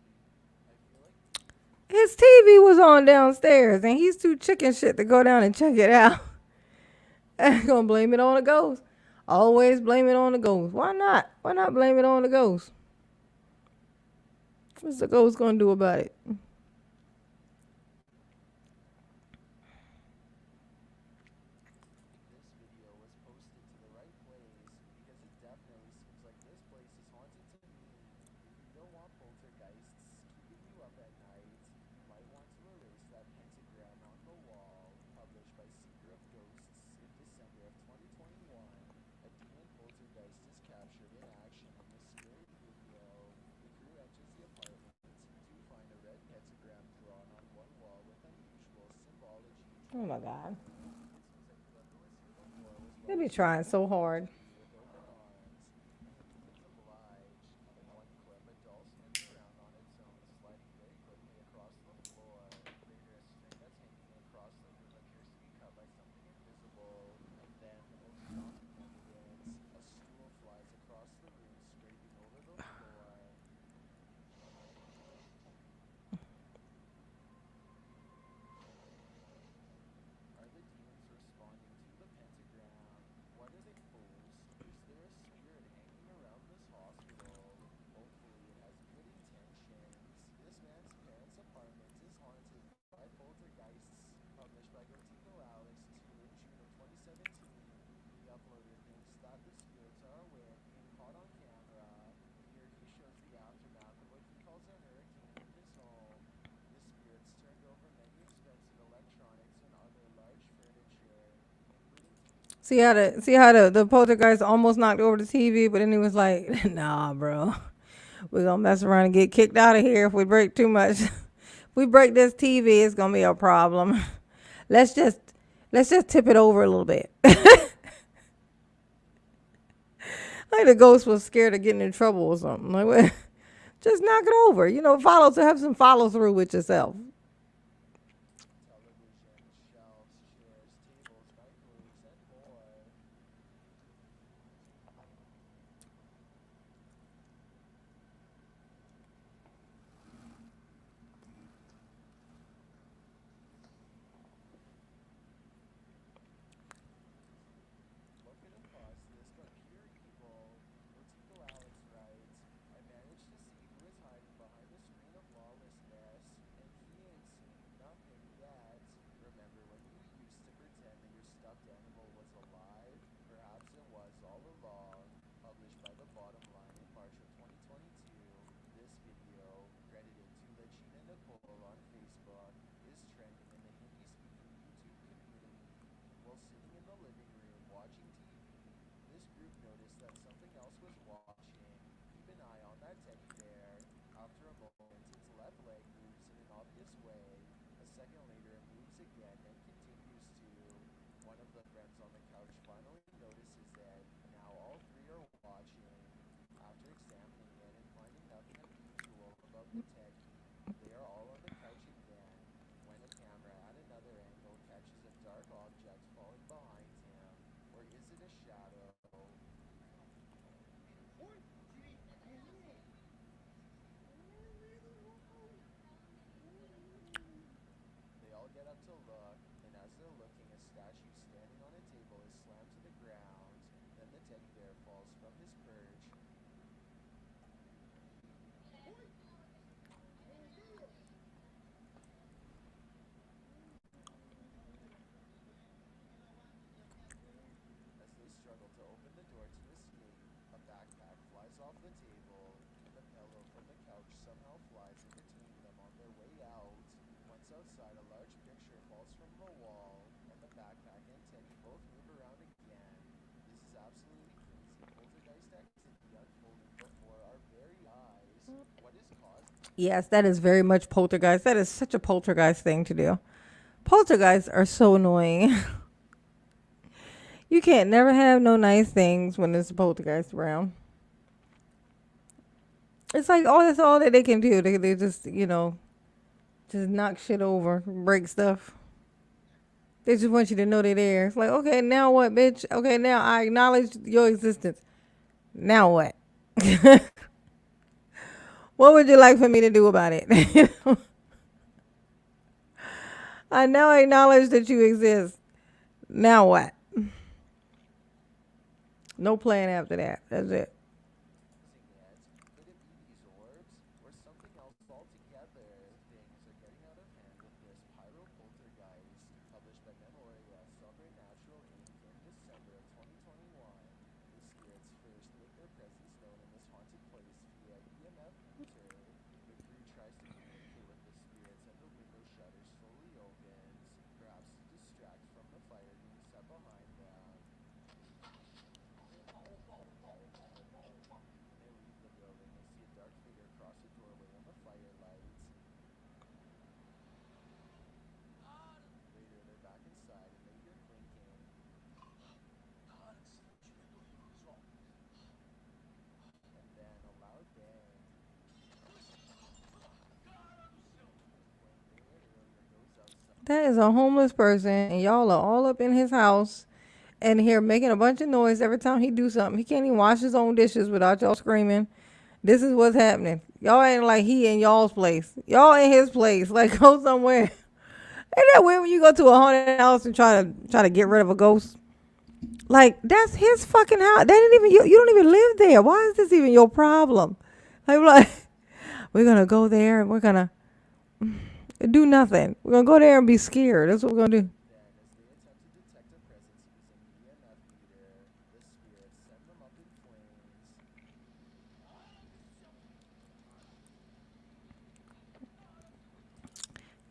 I feel like His TV was on downstairs, and he's too chicken shit to go down and check it out. Gonna blame it on the ghost. Always blame it on the ghost. Why not? Why not blame it on the ghost? What's the ghost gonna do about it? this video was posted to the right place because it definitely seems like this place is haunted to me. If you don't want poltergeists keeping you up at night, you might want to erase that pentagram on the wall, published by Seeker of Ghosts in December of 2021. A demon poltergeist is captured in action in this scary video. The crew enters the apartment to find a red pentagram drawn on one wall with unusual symbology Oh drawn my on god. it. It seems like whoever was here before was They be welcomed trying into the so hard. community with open arms. Reasons oblige. In one clip, a doll spins around on its own, sliding very quickly across the floor. Later, a string that's hanging across the room appears to be cut by something invisible. And then, the most shocking evidence, a stool flies across the room, scraping over the floor. Are the demons responding to the pentagram? What are they post? Is there a spirit hanging around this hospital? Hopefully it has good intentions. This man's parents' apartment is haunted by poltergeists. Published by Gotino Alex 2 in June of 2017. The uploader thinks that the spirits are aware of being caught on camera. Here he shows the aftermath of what he calls a hurricane in his home. The spirits turned over many expensive electronics and other large furniture, including See how the poltergeist almost knocked over the TV, but then he was like, "Nah, bro, we're gonna mess around and get kicked out of here if we break too much. If we break this TV, it's gonna be a problem. Let's just let's just tip it over a little bit." Like the ghost was scared of getting in trouble or something. Like, what? Just knock it over. Follow to have some follow through with yourself. television, shelves, chairs, tables, microwaves, and more. What could have caused this but pure evil? Otico Alex writes, I managed to see who is hiding behind the screen of lawlessness, and he ain't seen nothing yet. Remember when you used to pretend that your stuffed animal was alive? Perhaps it was all along. Published by The Bottom Line in March of 2022. This video, credited to Legina Nicole on Facebook, is trending in the Hindi-speaking YouTube community. While sitting in the living room watching TV, this group noticed that something else was watching. Keep an eye on that teddy bear. After a moment, its left leg moves in an obvious way. A second later, it moves again and continues to. One of the friends on the couch finally notices it. Now all three are watching. After examining it and finding nothing unusual about the teddy, they are all on the couch again when a camera at another angle catches a dark object falling behind him. Or is it a shadow? They all get up to look, and as they're looking, a statue standing on a table is slammed to the ground. Then the teddy bear falls from his perch. As they struggle to open the door to escape, a backpack flies off the table, and the pillow from the couch somehow flies in between them on their way out. Once outside, a large picture falls from the wall. Yes, that is very much poltergeist. That is such a poltergeist thing to do. Poltergeists are so annoying. You can't never have no nice things when there's a poltergeist around. It's like, oh, that's all that they can do. They just, just knock shit over, break stuff. They just want you to know they're there. It's like, okay, now what, bitch? Okay, now I acknowledge your existence. Now what? What would you like for me to do about it? I now acknowledge that you exist. Now what? No plan after that. That's it. Could it be these orbs or something else altogether? Things are getting out of hand with this pyropoltergeist published by Memoria Supernatural Inc. in December of 2021. The spirits first make their presence known in this haunted place via EMF meter. The crew tries to communicate with the spirits and the window shutter slowly opens, perhaps to distract from the fire being set behind them. When they leave the building, they see a dark figure cross a doorway in the firelight. Later, they're back inside and they hear clinking, and then a loud bang. Flame they heard earlier goes outside. That is a homeless person, and y'all are all up in his house and here making a bunch of noise every time he do something. He can't even wash his own dishes without y'all screaming. This is what's happening. Y'all ain't like he in y'all's place. Y'all in his place. Like go somewhere. Ain't that weird when you go to a haunted house and try to get rid of a ghost? Like that's his fucking house. They didn't even you don't even live there. Why is this even your problem? Like we're gonna go there and we're gonna do nothing. We're gonna go there and be scared. That's what we're gonna do. Then, as they attempt to detect a presence using the EMF meter, the spirits send them up in flames.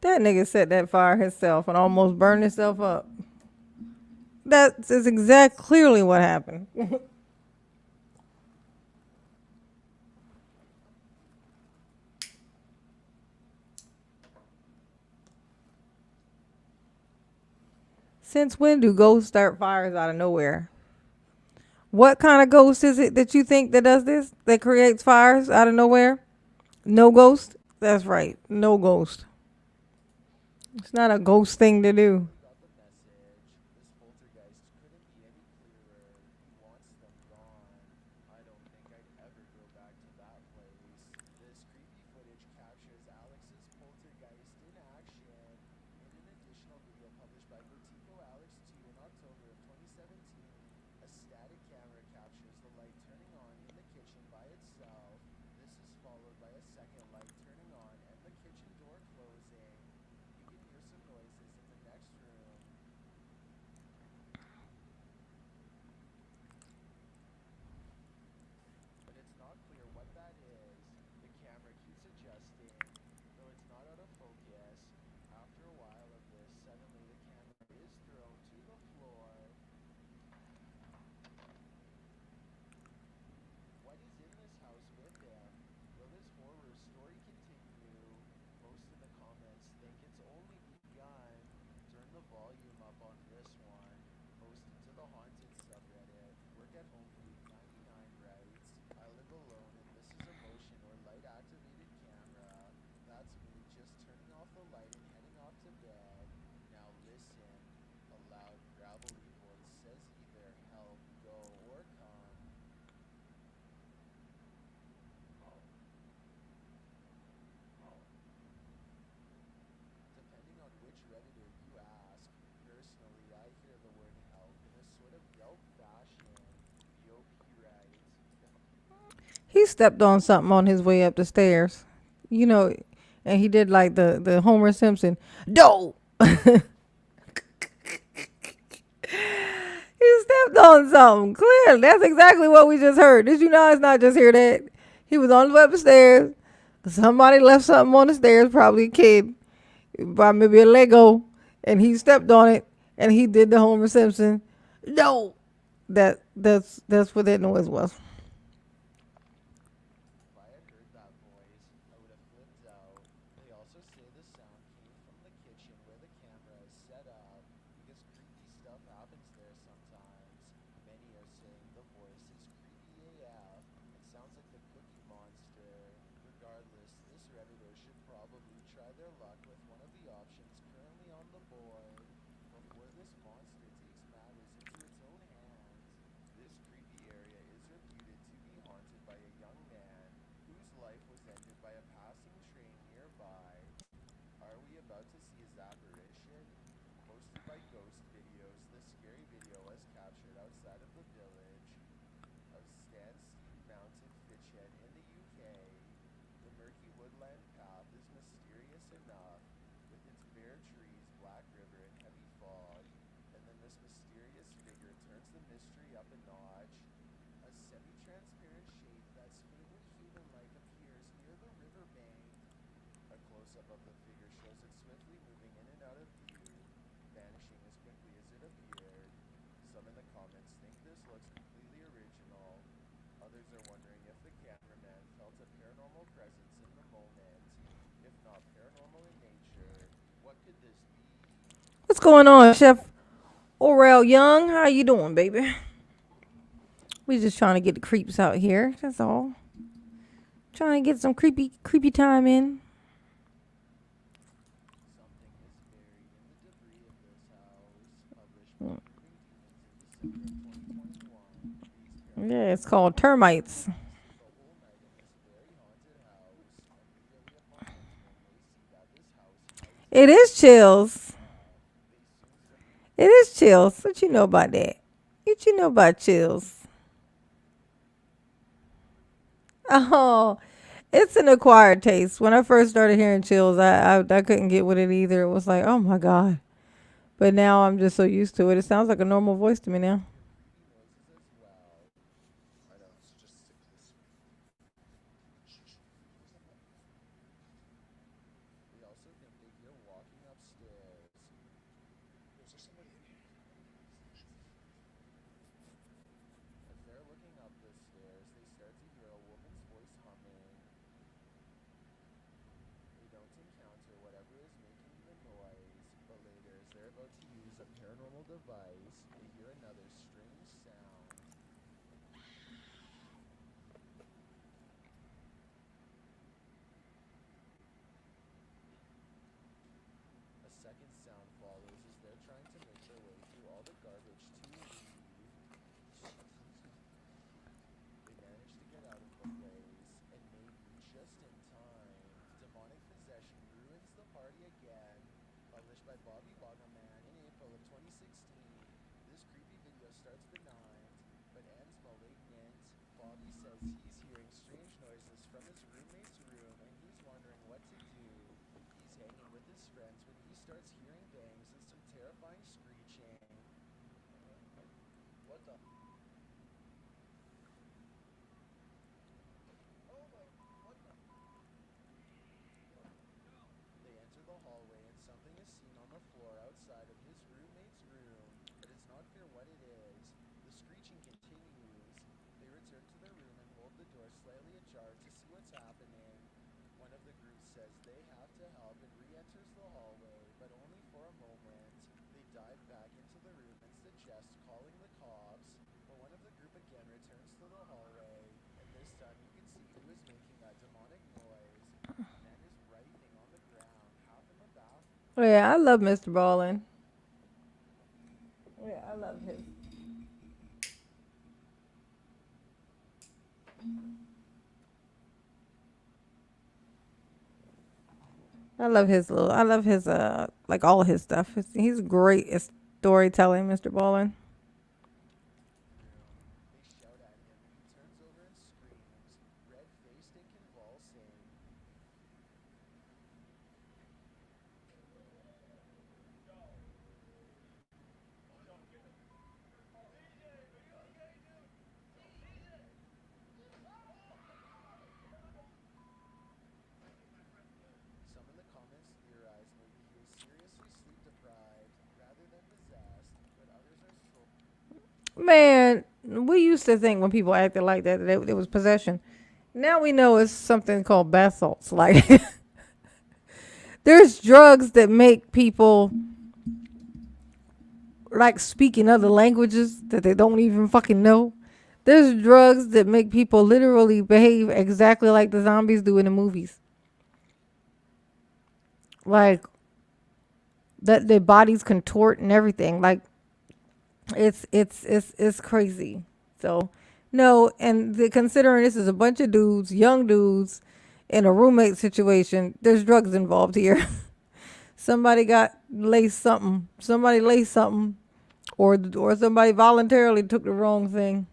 That nigga set that fire himself and almost burned himself up. That is clearly what happened. Since when do ghosts start fires out of nowhere? What kind of ghost is it that you think that does this? That creates fires out of nowhere? No ghost? That's right. No ghost. It's not a ghost thing to do. Got the message. This poltergeist couldn't be any clearer. He wants them gone. I don't think I'd ever go back to that place. This creepy footage captures Alex's poltergeist in action. In an additional video published by Vertigo Alex 2 in October of 2017, a static camera captures the light turning on in the kitchen by itself. This is followed by a second light turning on and the kitchen door closing. You can hear some noises in the next room. But it's not clear what that is. The camera keeps adjusting, though it's not out of focus. After a while of this, suddenly the camera is thrown to the floor. What is in this house with him? Will this horror story continue? Most in the comments think it's only begun. Turn the volume up on this one. Posted to the haunted subreddit. Work at home Freak 99 writes, I live alone and this is a motion or light activated camera. That's me just turning off the light and heading off to bed. Now listen. A loud gravelly voice says either help, go, or come. Depending on which Redditor you ask, personally I hear the word help in a sort of Yelp fashion. VOP writes, He stepped on something on his way up the stairs. You know, and he did like the Homer Simpson. No! He stepped on something. Clearly, that's exactly what we just heard. Did you know it's not just hear that? He was on the way up the stairs. Somebody left something on the stairs, probably a kid, by maybe a Lego, and he stepped on it, and he did the Homer Simpson. No, that's what that noise was. if I had heard that voice, I would have flipped sounds like the Cookie Monster. Regardless, this Redditor should probably try their luck with one of the options currently on the board before this monster takes matters into its own hands. This creepy area is reputed to be haunted by a young man whose life was ended by a passing train nearby. Are we about to see his apparition? Hosted by Ghost Videos, the scary video was captured outside of the village of Stanstead Mountain, Fitchhead in the UK. The murky woodland path is mysterious enough, with its bare trees, black river, and heavy fog. And then this mysterious figure turns the mystery up a notch. A semi-transparent shape that's faintly human-like appears near the riverbank. A close-up of the figure shows it swiftly moving in and out of view, vanishing as quickly as it appeared. Some in the comments think this looks completely original. Others are wondering if the cameraman felt a paranormal presence in the moment. If not paranormal in nature, what could this be? What's going on, Chef Orel Young? How you doing, baby? We just trying to get the creeps out here. That's all. Trying to get some creepy time in. Something is buried in the debris of this house. Published by Moving Demons in December of 2021. Yeah, it's called termites. The whole night in this very haunted house. Immediately upon entering, they see that this house hides It is chills. they soon simply It is chills. What you know about that? What you know about chills? Oh, it's an acquired taste. When I first started hearing chills, I couldn't get with it either. It was like, oh my god. But now I'm just so used to it. It sounds like a normal voice to me now. creepy noises as well. I know, so just stick to this. They also think they hear walking upstairs. Is there somebody in here? As they're looking up the stairs, they start to hear a woman's voice humming. They don't encounter whatever is making the noise, but later, as they're about to use a paranormal device, they hear another strange sound. A second sound follows as they're trying to make their way through all the garbage to leave. They manage to get out of the place, and maybe just in time. Demonic possession ruins the party again. Published by Bobby Wagaman in April of 2016. This creepy video starts benign, but ends malignant. Bobby says he's hearing strange noises from his roommate's room, and he's wondering what to do. He's hanging with his friends when he starts hearing bangs and some terrifying screeching. What the? Oh my, what the? They enter the hallway and something is seen on the floor outside of his roommate's room, but it's not clear what it is. The screeching continues. They return to their room and hold the door slightly ajar to see what's happening. One of the group says they have to help and re-enters the hallway, but only for a moment. They dive back into the room and suggest calling the cops, but one of the group again returns to the hallway, and this time you can see who is making that demonic noise. The man is writhing on the ground, half in the bathroom. Oh, yeah, I love Mr. Ballin. Yeah, I love his. I love his like all his stuff. He's great at storytelling, Mr. Ballin. They shout at him and he turns over and screams, red-faced and convulsing. Some in the comments theorize maybe he was seriously sleep deprived rather than possessed, but others are Man, we used to think when people acted like that it was possession. Now we know it's something called bath salts. Like there's drugs that make people like speak in other languages that they don't even fucking know. There's drugs that make people literally behave exactly like the zombies do in the movies. Like that their bodies contort and everything. Like it's crazy. So no, and considering this is a bunch of dudes, young dudes, in a roommate situation, there's drugs involved here. Somebody got laced something. Somebody laced something, or somebody voluntarily took the wrong thing.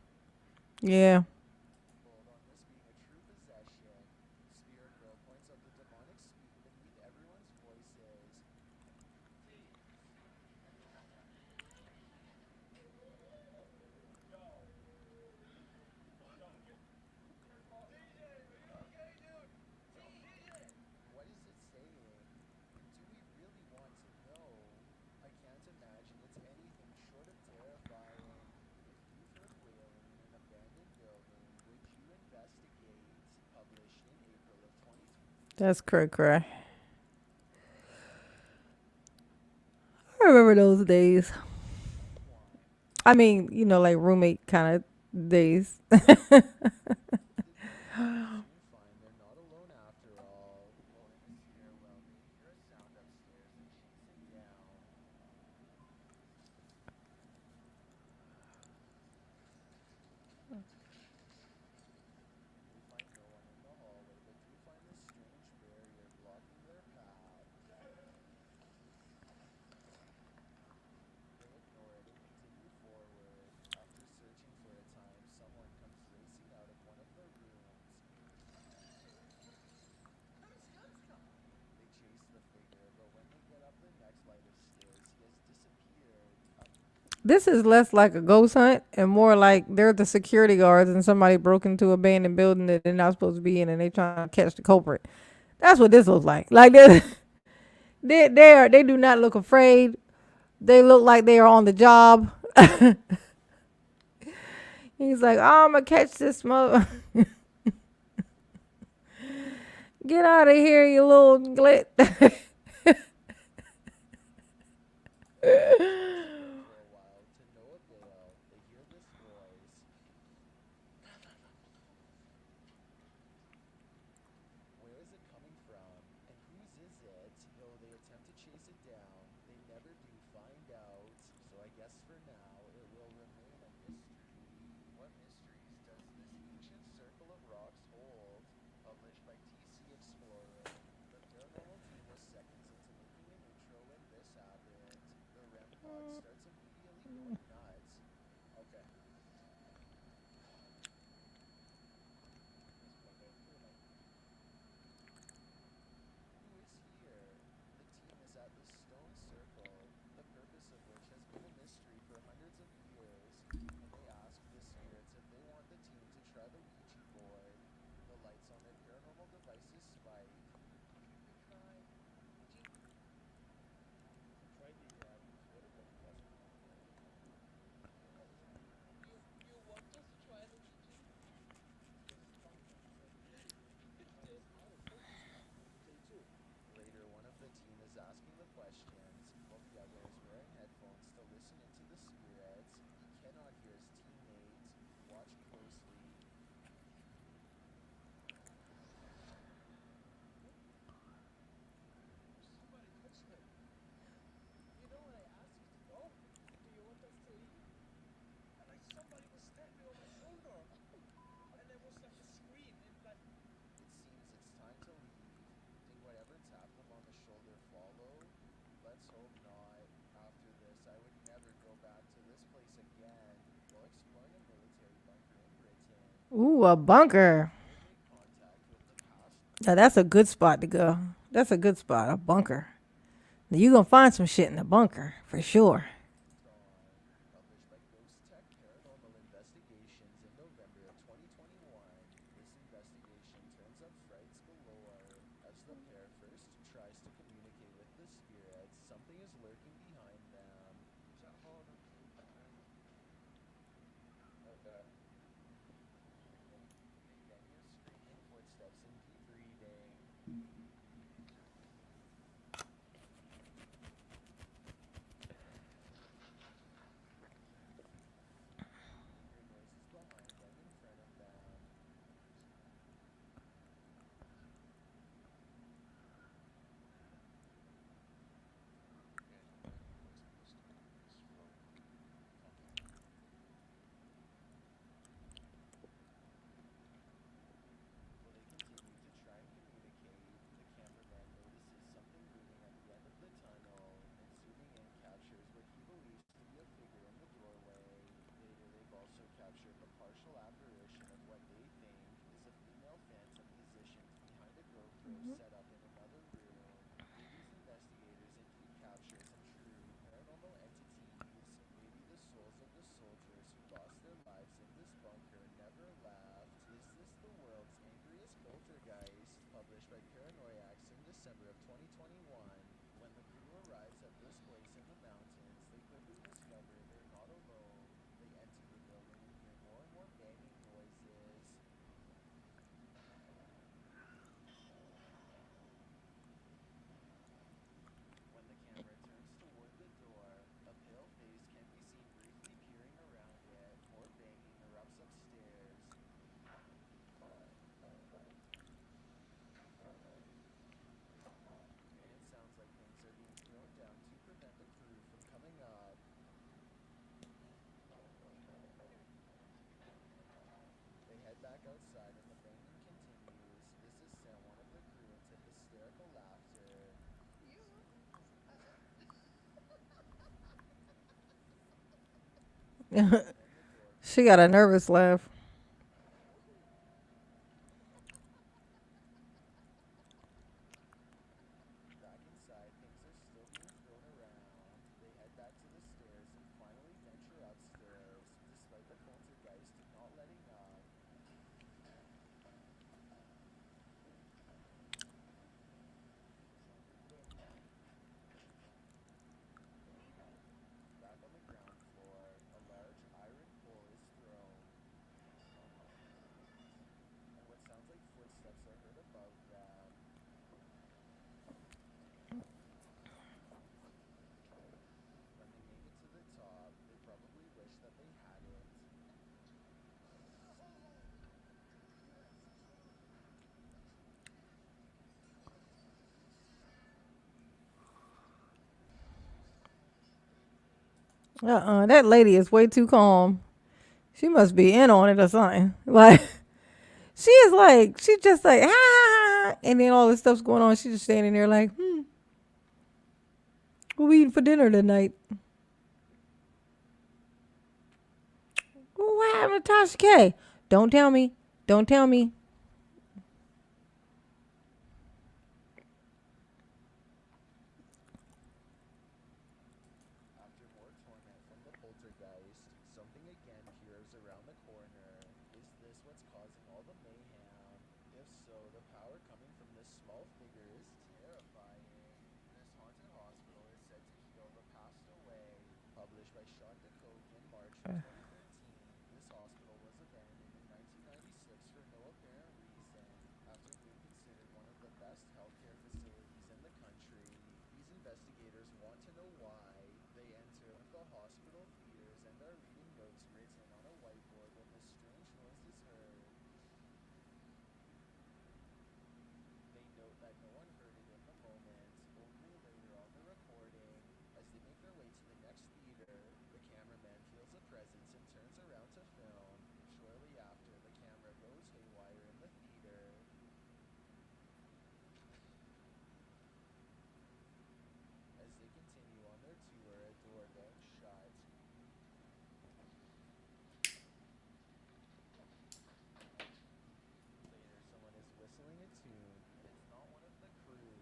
Yeah, Hold on this being a true possession. Spirit Girl points out the demonic speak beneath everyone's voices. What is it saying? Do we really want to know? I can't imagine it's anything short of terrifying. If you've heard wailing in an abandoned building, would you investigate? Published in April of 2020. that's cray cray. I remember those days. I mean, like roommate kind of days. Soon find they're not alone after all. While in a stairwell, they hear a sound upstairs and chase it down. They find no one in the hallway, but do find this strange barrier blocking their path. They ignore it and continue forward. After searching for a time, someone comes racing out of one of the rooms. They chase the figure, but when they get up the next flight of stairs, he has disappeared. This is less like a ghost hunt and more like they're the security guards and somebody broke into a abandoned building that they're not supposed to be in and they trying to catch the culprit. That's what this looks like. Like they do not look afraid. They look like they are on the job. He's like, oh, I'm gonna catch this mother. Get out of here, you little glit. Searching for a while, to no avail, they hear this voice. Where is it coming from? And whose is it? Though they attempt to chase it down, they never do find out. So I guess for now, it will remain a mystery. What mysteries does this ancient circle of rocks hold? Published by TC Explorer. The paranormal team was seconds into making an intro when this happened. The REM pod starts immediately going nuts. Okay. Who is here? The team is at the stone circle, the purpose of which has been a mystery for hundreds of years, and they ask the spirits if they want the team to try the Ouija board. The lights on their paranormal devices spike. We try Later, one of the team is asking the questions, while the other is wearing headphones to listen into the spirits. He cannot hear his teammates. Watch closely. Somebody touched him. You know what I asked? No? Do you want us to leave? And like somebody was tapping on my shoulder. And there was like a scream and like it seems it's time to leave. Did whatever tapped them on the shoulder follow? Let's hope not. After this, I would never go back to this place again. While exploring a military bunker in Britain, Ooh, a bunker. they make contact with the past Now that's a good spot to go. That's a good spot, a bunker. Now you gonna find some shit in the bunker for sure. Dawn, published by Ghost Tech Paranormal Investigations in November of 2021. This investigation turns up frights galore. As the pair first tries to communicate with the spirits, something is lurking behind them. Okay. They then hear screaming footsteps and deep breathing. GoPro set up in another room. These investigators indeed capture some true paranormal entities. Maybe the souls of the soldiers who lost their lives in this bunker never left. Is this the world's angriest poltergeist? Published by Paranoiacs in December of 2021. When the crew arrives at this place in the mountains, they quickly discover they're not alone. They enter the building and hear more and more banging noises. When the camera turns toward the door, a pale face can be seen briefly peering around it. More banging erupts upstairs. And it sounds like things are being thrown down to prevent the crew from coming up. They head back outside and the banging continues. This has sent one of the crew into hysterical laughter. And then the door She got a nervous laugh. back inside, things are still being thrown around. They head back to the stairs and finally venture upstairs, despite the poltergeist not letting up. Back on the ground floor, a large iron pole is thrown, and what sounds like footsteps are heard above them. When they make it to the top, they probably wish that they hadn't. That lady is way too calm. She must be in on it or something. Like she is like she's just like ah, and then all this stuff's going on. She's just standing there like, what we eating for dinner tonight? Well, what happened to Tasha K? Don't tell me. Don't tell me. After more torment from the poltergeist, something again peers around the corner. Is this what's causing all the mayhem? If so, the power coming from this small figure is terrifying. This haunted hospital is said to heal the passed away. Published by Sean DeCoke in March of 2013. This hospital was abandoned in 1996 for no apparent reason, after being considered one of the best healthcare facilities in the country. These investigators want to know why. They enter one of the hospital theaters and are reading notes written on a whiteboard when this strange noise is heard. They note that no one heard it in the moment, only later on the recording. As they make their way to the next theater, the cameraman feels a presence and turns around to film. Shortly after, the camera goes haywire in the theater. As they continue on their tour, a door bangs shut. Later, someone is whistling a tune, and it's not one of the crew.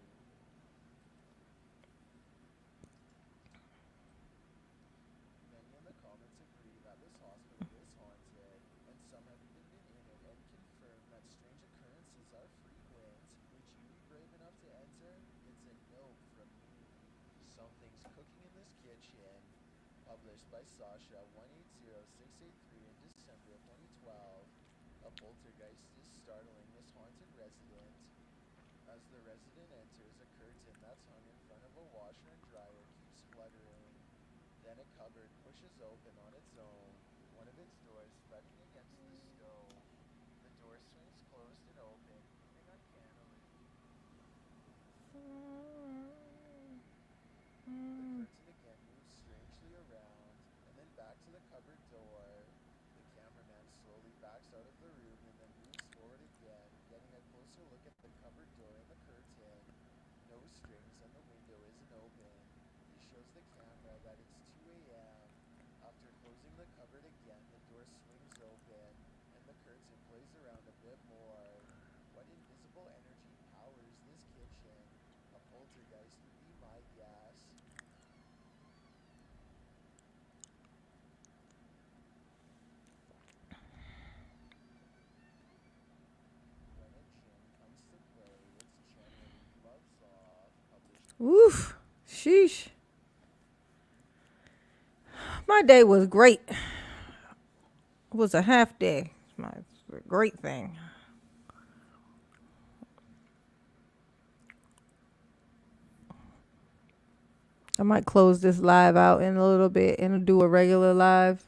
Many in the comments agree that this hospital is haunted, and some have even been in it and confirmed that strange occurrences are frequent. Would you be brave enough to enter? It's a no from me. Something's cooking in this kitchen. Published by Sasha 180683 in December of 2012. A poltergeist is startling this haunted resident. As the resident enters, a curtain that's hung in front of a washer and dryer keeps fluttering. Then a cupboard pushes open on its own, one of its doors thudding against the stove. The door swings closed and open, moving uncannily. The curtain again moves strangely around, and then back to the cupboard door. The cameraman slowly backs out of the room and then moves forward again, getting a closer look at the cupboard door and the curtain. No strings and the window isn't open. He shows the camera that it's 2 a.m. After closing the cupboard again, the door swings open, and the curtain plays around a bit more. What invisible energy powers Oof. Sheesh. My day was great. It was a half day. It's a great thing. I might close this live out in a little bit and do a regular live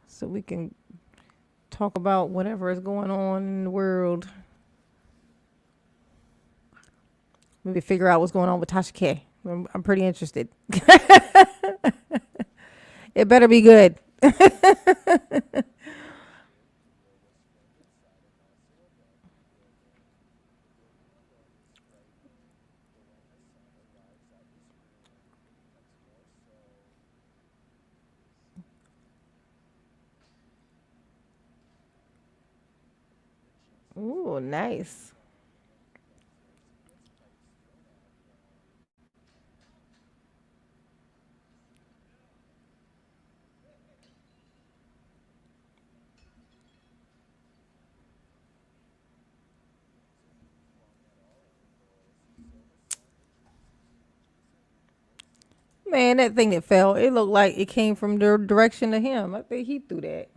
so we can talk about whatever is going on in the world. Maybe figure out what's going on with Tasha K. I'm pretty interested. It better be good. Ooh, nice. Man, that thing that fell, it looked like it came from the direction of him. I think he threw that.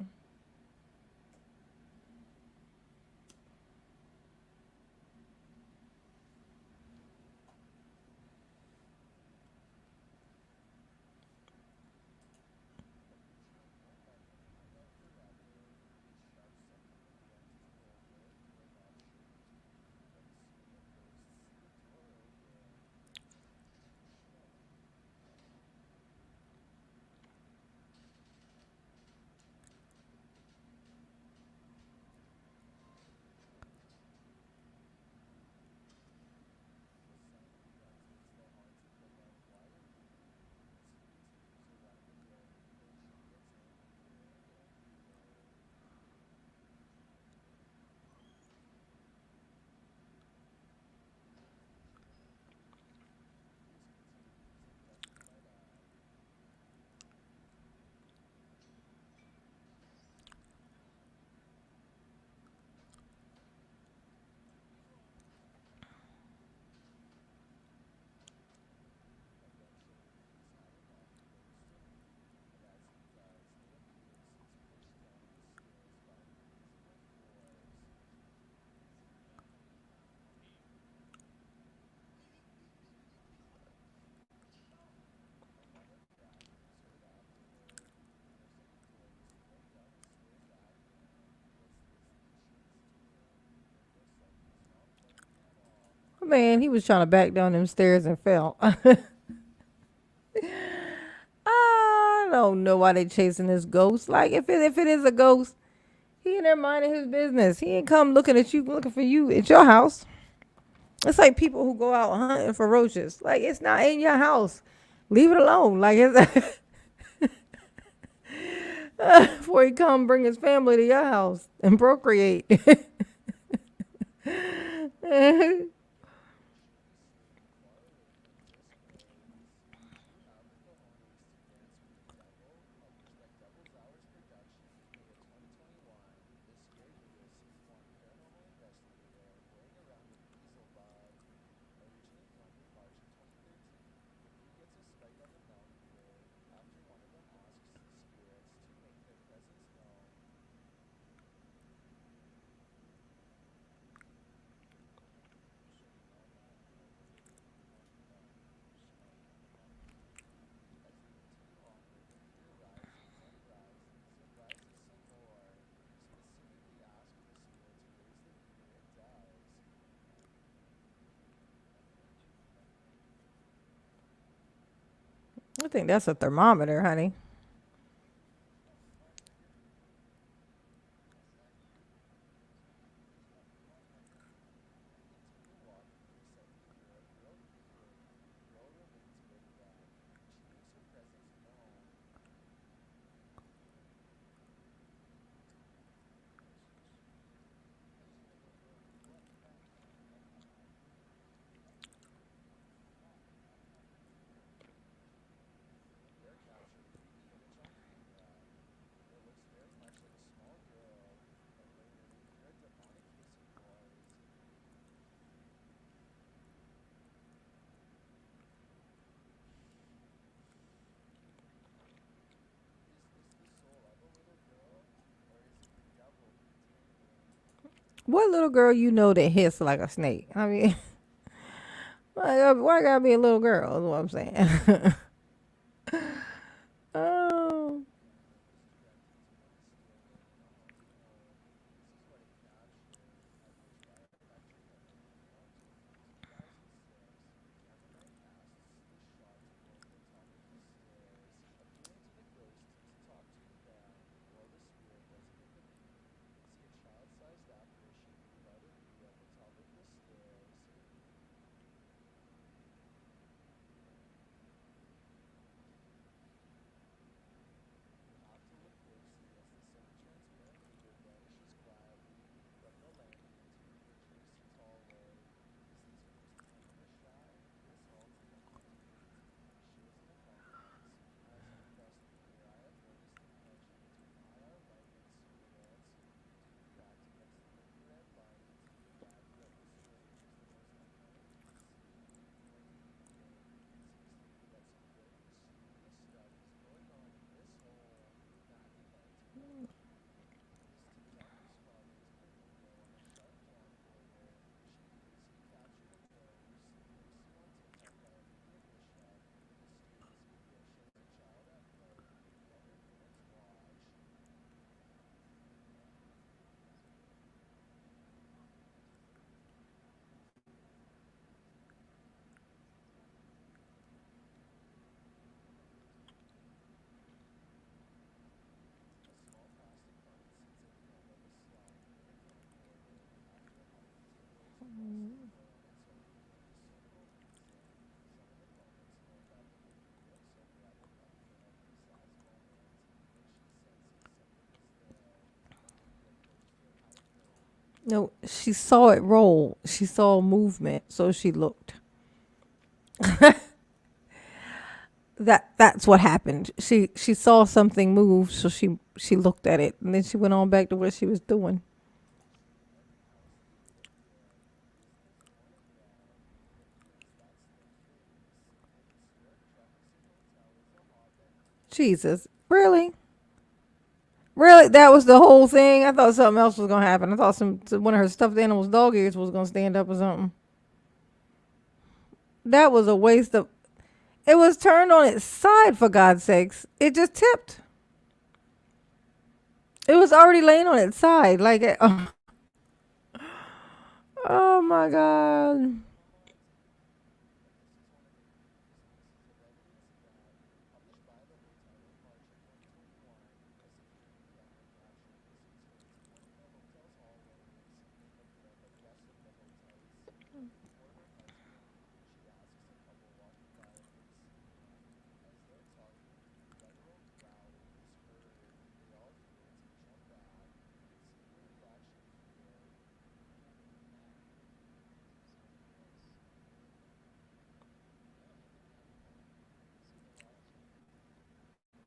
Man, he was trying to back down them stairs and fell. I don't know why they chasing this ghost. Like if it is a ghost, he in there minding his business. He ain't come looking at you, looking for you at your house. It's like people who go out hunting for roaches. Like it's not in your house. Leave it alone. Like it's before he come bring his family to your house and procreate. I think that's a thermometer, honey. What little girl you know that hiss like a snake? I mean, why gotta be a little girl? Is what I'm saying. Oh, child-sized apparition without a view at the top of the stairs. You have to look closely as the semi-transparent figure vanishes quietly from the landing into the adjacent hallway. Is this ghost taking a shot? This halts in the haunted painting. Shows in abundance. As you press the mirror, I have noticed the connection between IR light and pseudorans. Deep cracked against the infrared light. That yet strange is the most iconic piece seen. When you peek in, it seems to me that some very mysterious stuff is going on in this hole. Not invented. This TikToker's father is Flamingo on a sharp drawn corner. She previously captured a pose, posted on TikTok by Olivia Bishop. The mysterious video shows a child at play. Let her parents watch. A small plastic heart sits at the end of a slide in the front corner. After a moment, it rolls across the floor on its own for a discernible reason. Some of the moments note that the baby looks over at the puppy in a re-sad moment, like she senses something is there. Olivia posted, I don't know. no, she saw it roll. She saw movement, so she looked. That's what happened. She saw something move, so she looked at it, and then she went on back to what she was doing. And now is the appropriate. Is this one of them? Because that's their face. The historic Jefferson Hotel is a hotbed for cases. Jesus, really, really, that was the whole thing. I thought something else was gonna happen. I thought one of her stuffed animals' dog ears was gonna stand up or something. That was a waste of. It was turned on its side for God's sakes. It just tipped. It was already laying on its side, like it. Oh my God. And this is one of the creepiest pieces of evidence yet. Published by the hotel in March of 2021, a security camera captured this experience in one of the hotel's hallways. In the clip, a guest of the hotel is seen looking for her husband. She asks a couple walking by if they've seen him. As they're talking, guttural growling is heard. They all hear it and jump back. You can see their reaction here. The couple walks away, while the first guest is left alone with whatever creepers noise. The hotel's caretaker says that the male guest who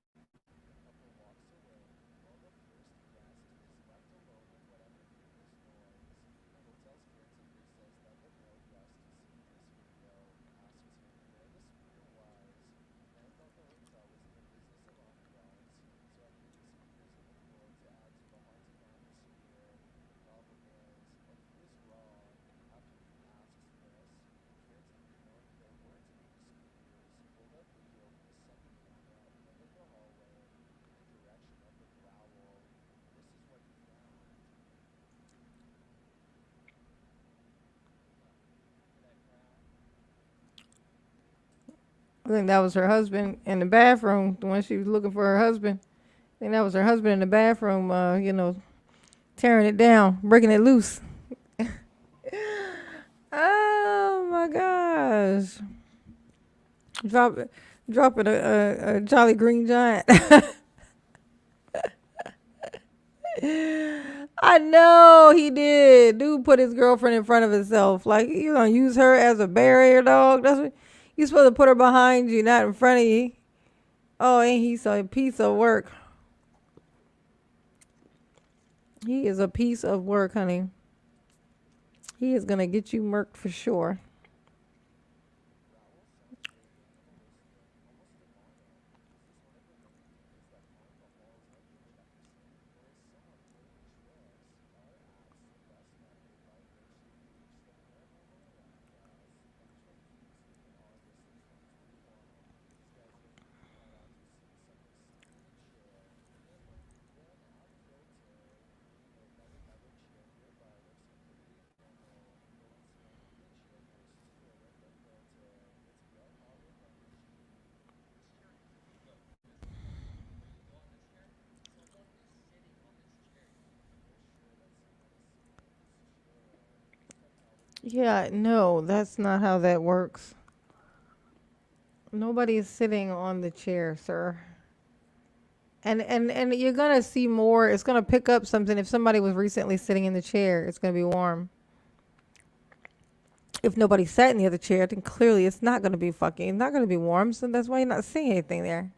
seen this video asked him where the speaker was. The man thought the hotel was in the business of ambiance, so had hidden speakers in the floor to add to the haunting atmosphere. The problem is that he was wrong. After he asks this, the caretaker, knowing there weren't any speakers, pulled up video from a second camera at the end of the hallway in the direction of the growl. This is what he found. Hear that growl? I think that was her husband in the bathroom. The one she was looking for her husband. I think that was her husband in the bathroom. Tearing it down, breaking it loose. Oh my gosh! Drop, dropping a Jolly Green Giant. I know he did. Dude put his girlfriend in front of himself. Like you gonna use her as a barrier, dog? That's what you supposed to put her behind you, not in front of you. Oh, ain't he so a piece of work? He is a piece of work, honey. He is gonna get you murked for sure. The growl sounds alien, hallucinant, almost demonic. Is this one of the many demons that haunt the halls of the Jefferson, or is someone pulling tricks? R asks the best man Yeah, no, that's not how that works. Nobody is sitting on the chair, sir. And you're gonna see more. It's gonna pick up something. If somebody was recently sitting in the chair, it's gonna be warm. If nobody sat in the other chair, then clearly it's not gonna be fucking. It's not gonna be warm. So that's why you're not seeing anything there.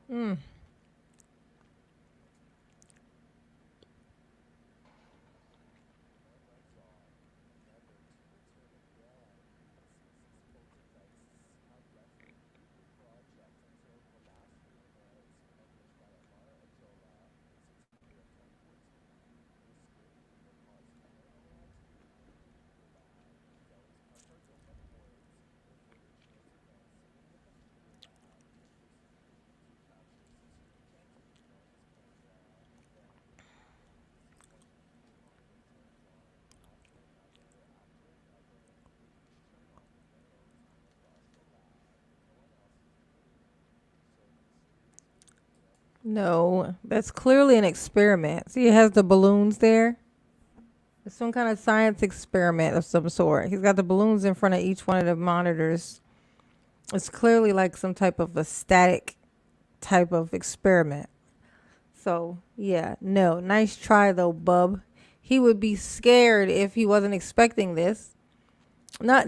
Mm. No, that's clearly an experiment. See, it has the balloons there. It's some kind of science experiment of some sort. He's got the balloons in front of each one of the monitors. It's clearly like some type of a static type of experiment. So, yeah, no. Nice try though, bub. He would be scared if he wasn't expecting this. Not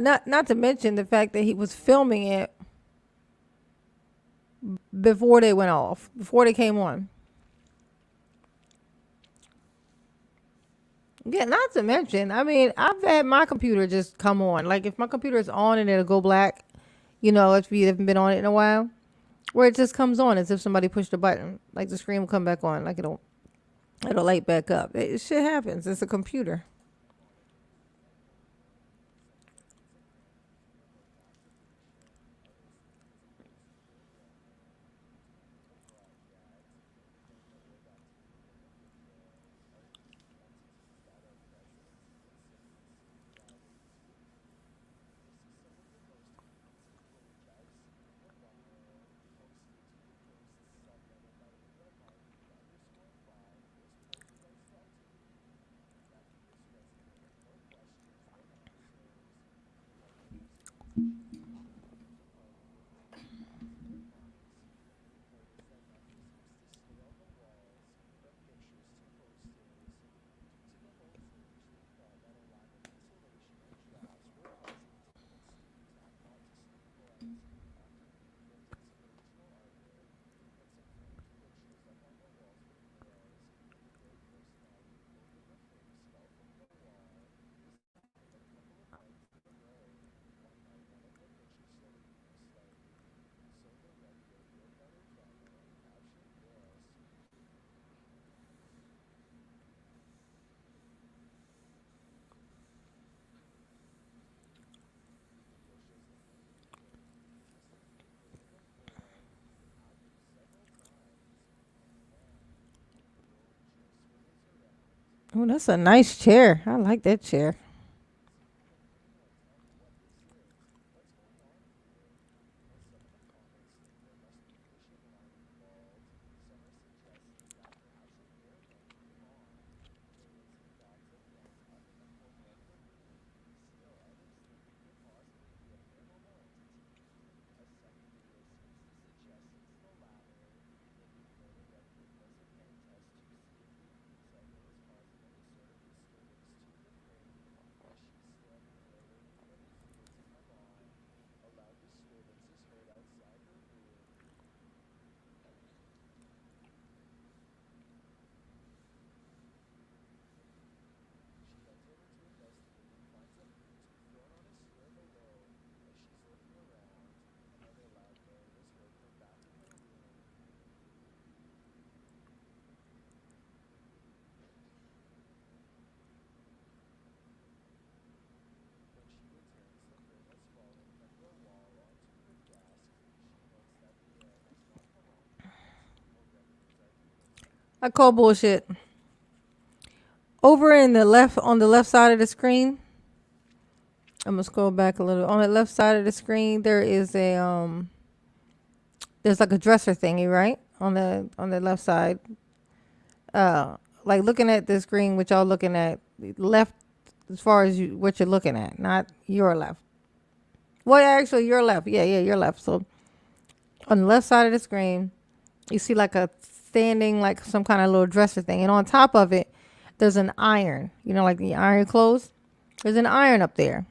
to mention the fact that he was filming it before they went off, before they came on. Yeah, not to mention, I mean, I've had my computer just come on. Like if my computer is on and it'll go black, if you haven't been on it in a while, where it just comes on as if somebody pushed a button. Like the screen will come back on, like it'll light back up. Shit happens. It's a computer. Oh, that's a nice chair. I like that chair. I call bullshit. Over in the left, on the left side of the screen, I'm gonna scroll back a little. On the left side of the screen, there is a there's like a dresser thingy, right? On the left side. Like looking at the screen, which y'all looking at left, as far as you what you're looking at, not your left. Well, actually, your left. Yeah, yeah, your left. So on the left side of the screen, you see like a standing, like some kind of little dresser thing, and on top of it, there's an iron. You know, like the iron clothes. There's an iron up there.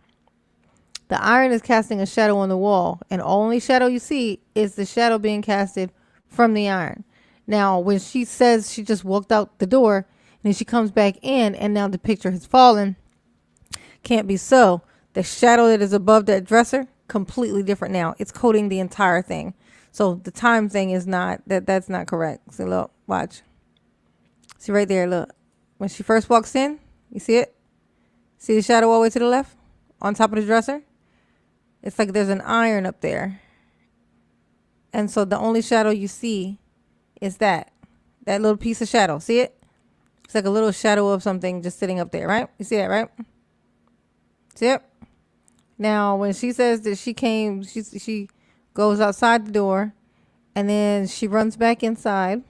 The iron is casting a shadow on the wall, and only shadow you see is the shadow being casted from the iron. Now, when she says she just walked out the door, and then she comes back in, and now the picture has fallen, can't be so. The shadow that is above that dresser, completely different now. It's coating the entire thing. So the time thing is not that's not correct. So look, watch. See right there, look. When she first walks in, you see it? See the shadow all the way to the left? On top of the dresser? It's like there's an iron up there. And so the only shadow you see is that little piece of shadow. See it? It's like a little shadow of something just sitting up there, right? You see that, right? See it? Now, when she says that she goes outside the door, and then she runs back inside,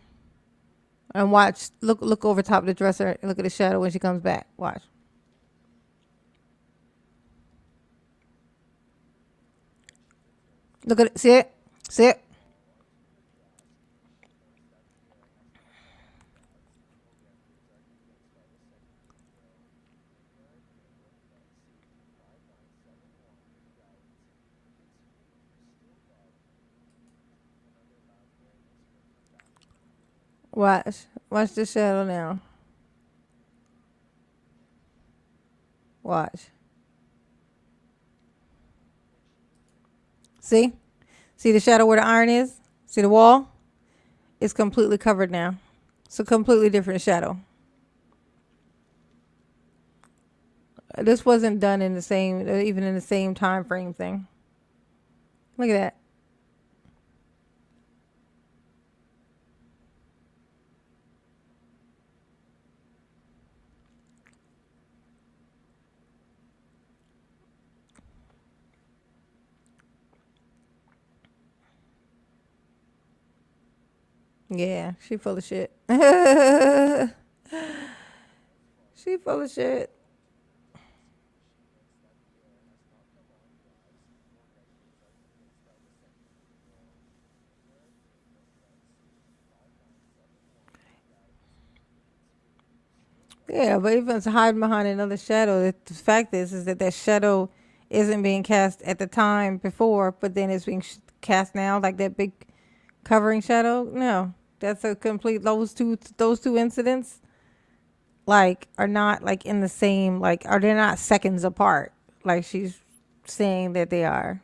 and watch, look over top of the dresser, and look at the shadow when she comes back. Watch. Look at it. See it? See it? Watch. Watch the shadow now. Watch. See? See the shadow where the iron is? See the wall? It's completely covered now. It's a completely different shadow. This wasn't done in the same, even in the same time frame thing. Look at that. Yeah, she full of shit. She full of shit. Yeah, but even to hide behind another shadow, the fact is that that shadow isn't being cast at the time before, but then it's being cast now, like that big covering shadow. No, that's a complete. Those two incidents like are not like in the same, like are they not seconds apart? Like she's saying that they are.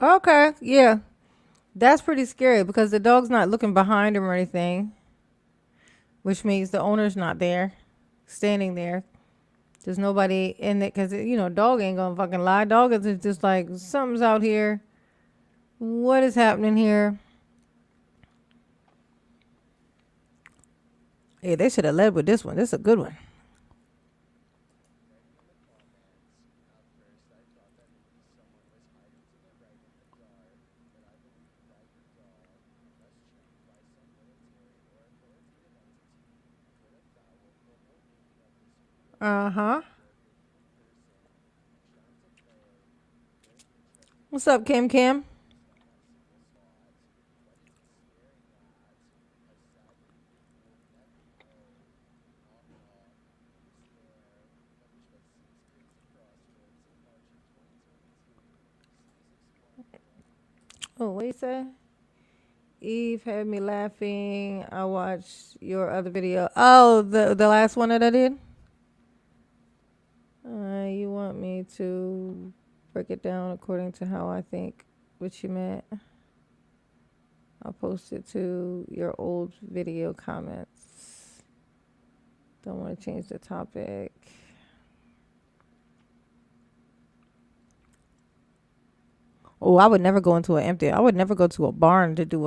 Okay, yeah. That's pretty scary because the dog's not looking behind him or anything, which means the owner's not there, standing there. There's nobody in it because, dog ain't gonna fucking lie. Dog is just like, something's out here. What is happening here? Yeah, they should have led with this one. This is a good one. Uh huh. What's up, Kim Kim? Oh, what you say? Eve had me laughing. I watched your other video. Oh, the last one that I did. You want me to break it down according to how I think what you meant. I'll post it to your old video comments. Don't want to change the topic. Oh, I would never go into an empty. I would never go to a barn to do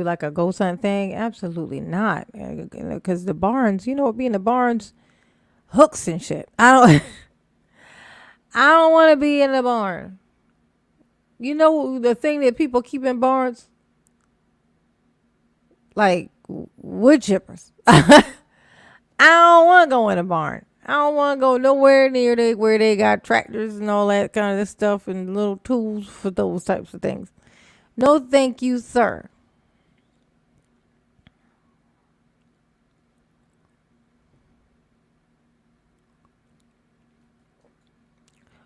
like a ghost hunt thing. Absolutely not. Because the barns, be in the barns, hooks and shit. I don't. I don't want to be in the barn. You know the thing that people keep in barns, like wood chippers. I don't want to go in a barn. I don't want to go nowhere near where they got tractors and all that kind of stuff and little tools for those types of things. No, thank you, sir.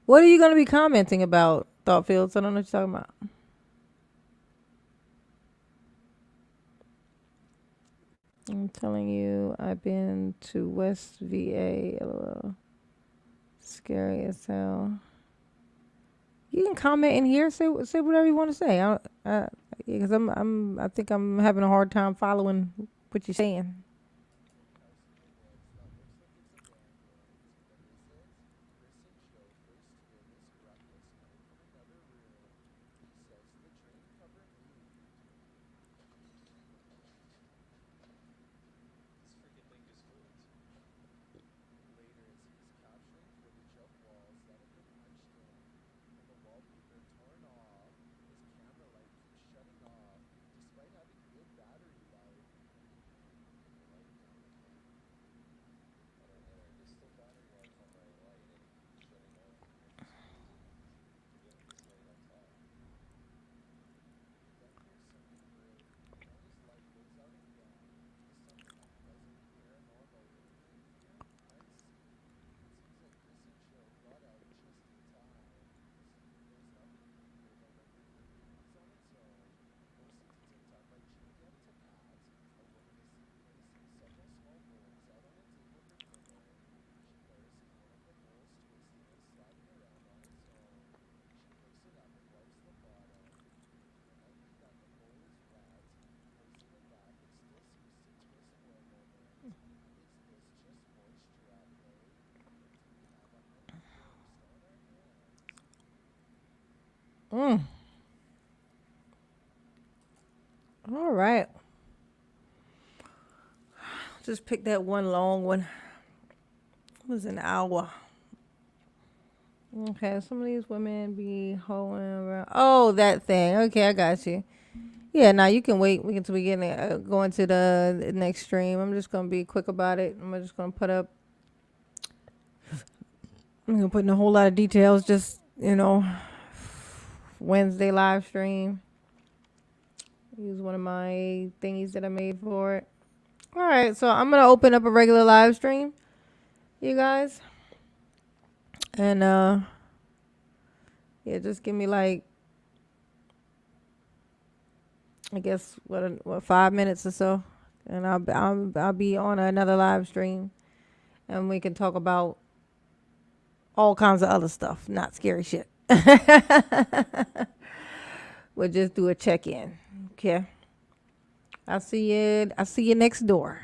What are you going to be commenting about, Thoughtfields? I don't know what you're talking about. I'm telling you, I've been to West VA. LOL. Scary as hell. You can comment in here. Say whatever you want to say. Because I think I'm having a hard time following what you're saying. Mm. All right. Just pick that one long one. It was an hour. Okay, some of these women be hoeing around. Oh, that thing. Okay, I got you. Yeah, now you can wait. We can till we get going to the next stream. I'm just gonna be quick about it. I'm just gonna put up. I'm gonna put in a whole lot of details. Just Wednesday live stream. Use one of my thingies that I made for it. All right, so I'm gonna open up a regular live stream, you guys, and yeah, just give me like I guess what 5 minutes or so, and I'll be on another live stream, and we can talk about all kinds of other stuff, not scary shit. We'll just do a check in, okay? I see you next door.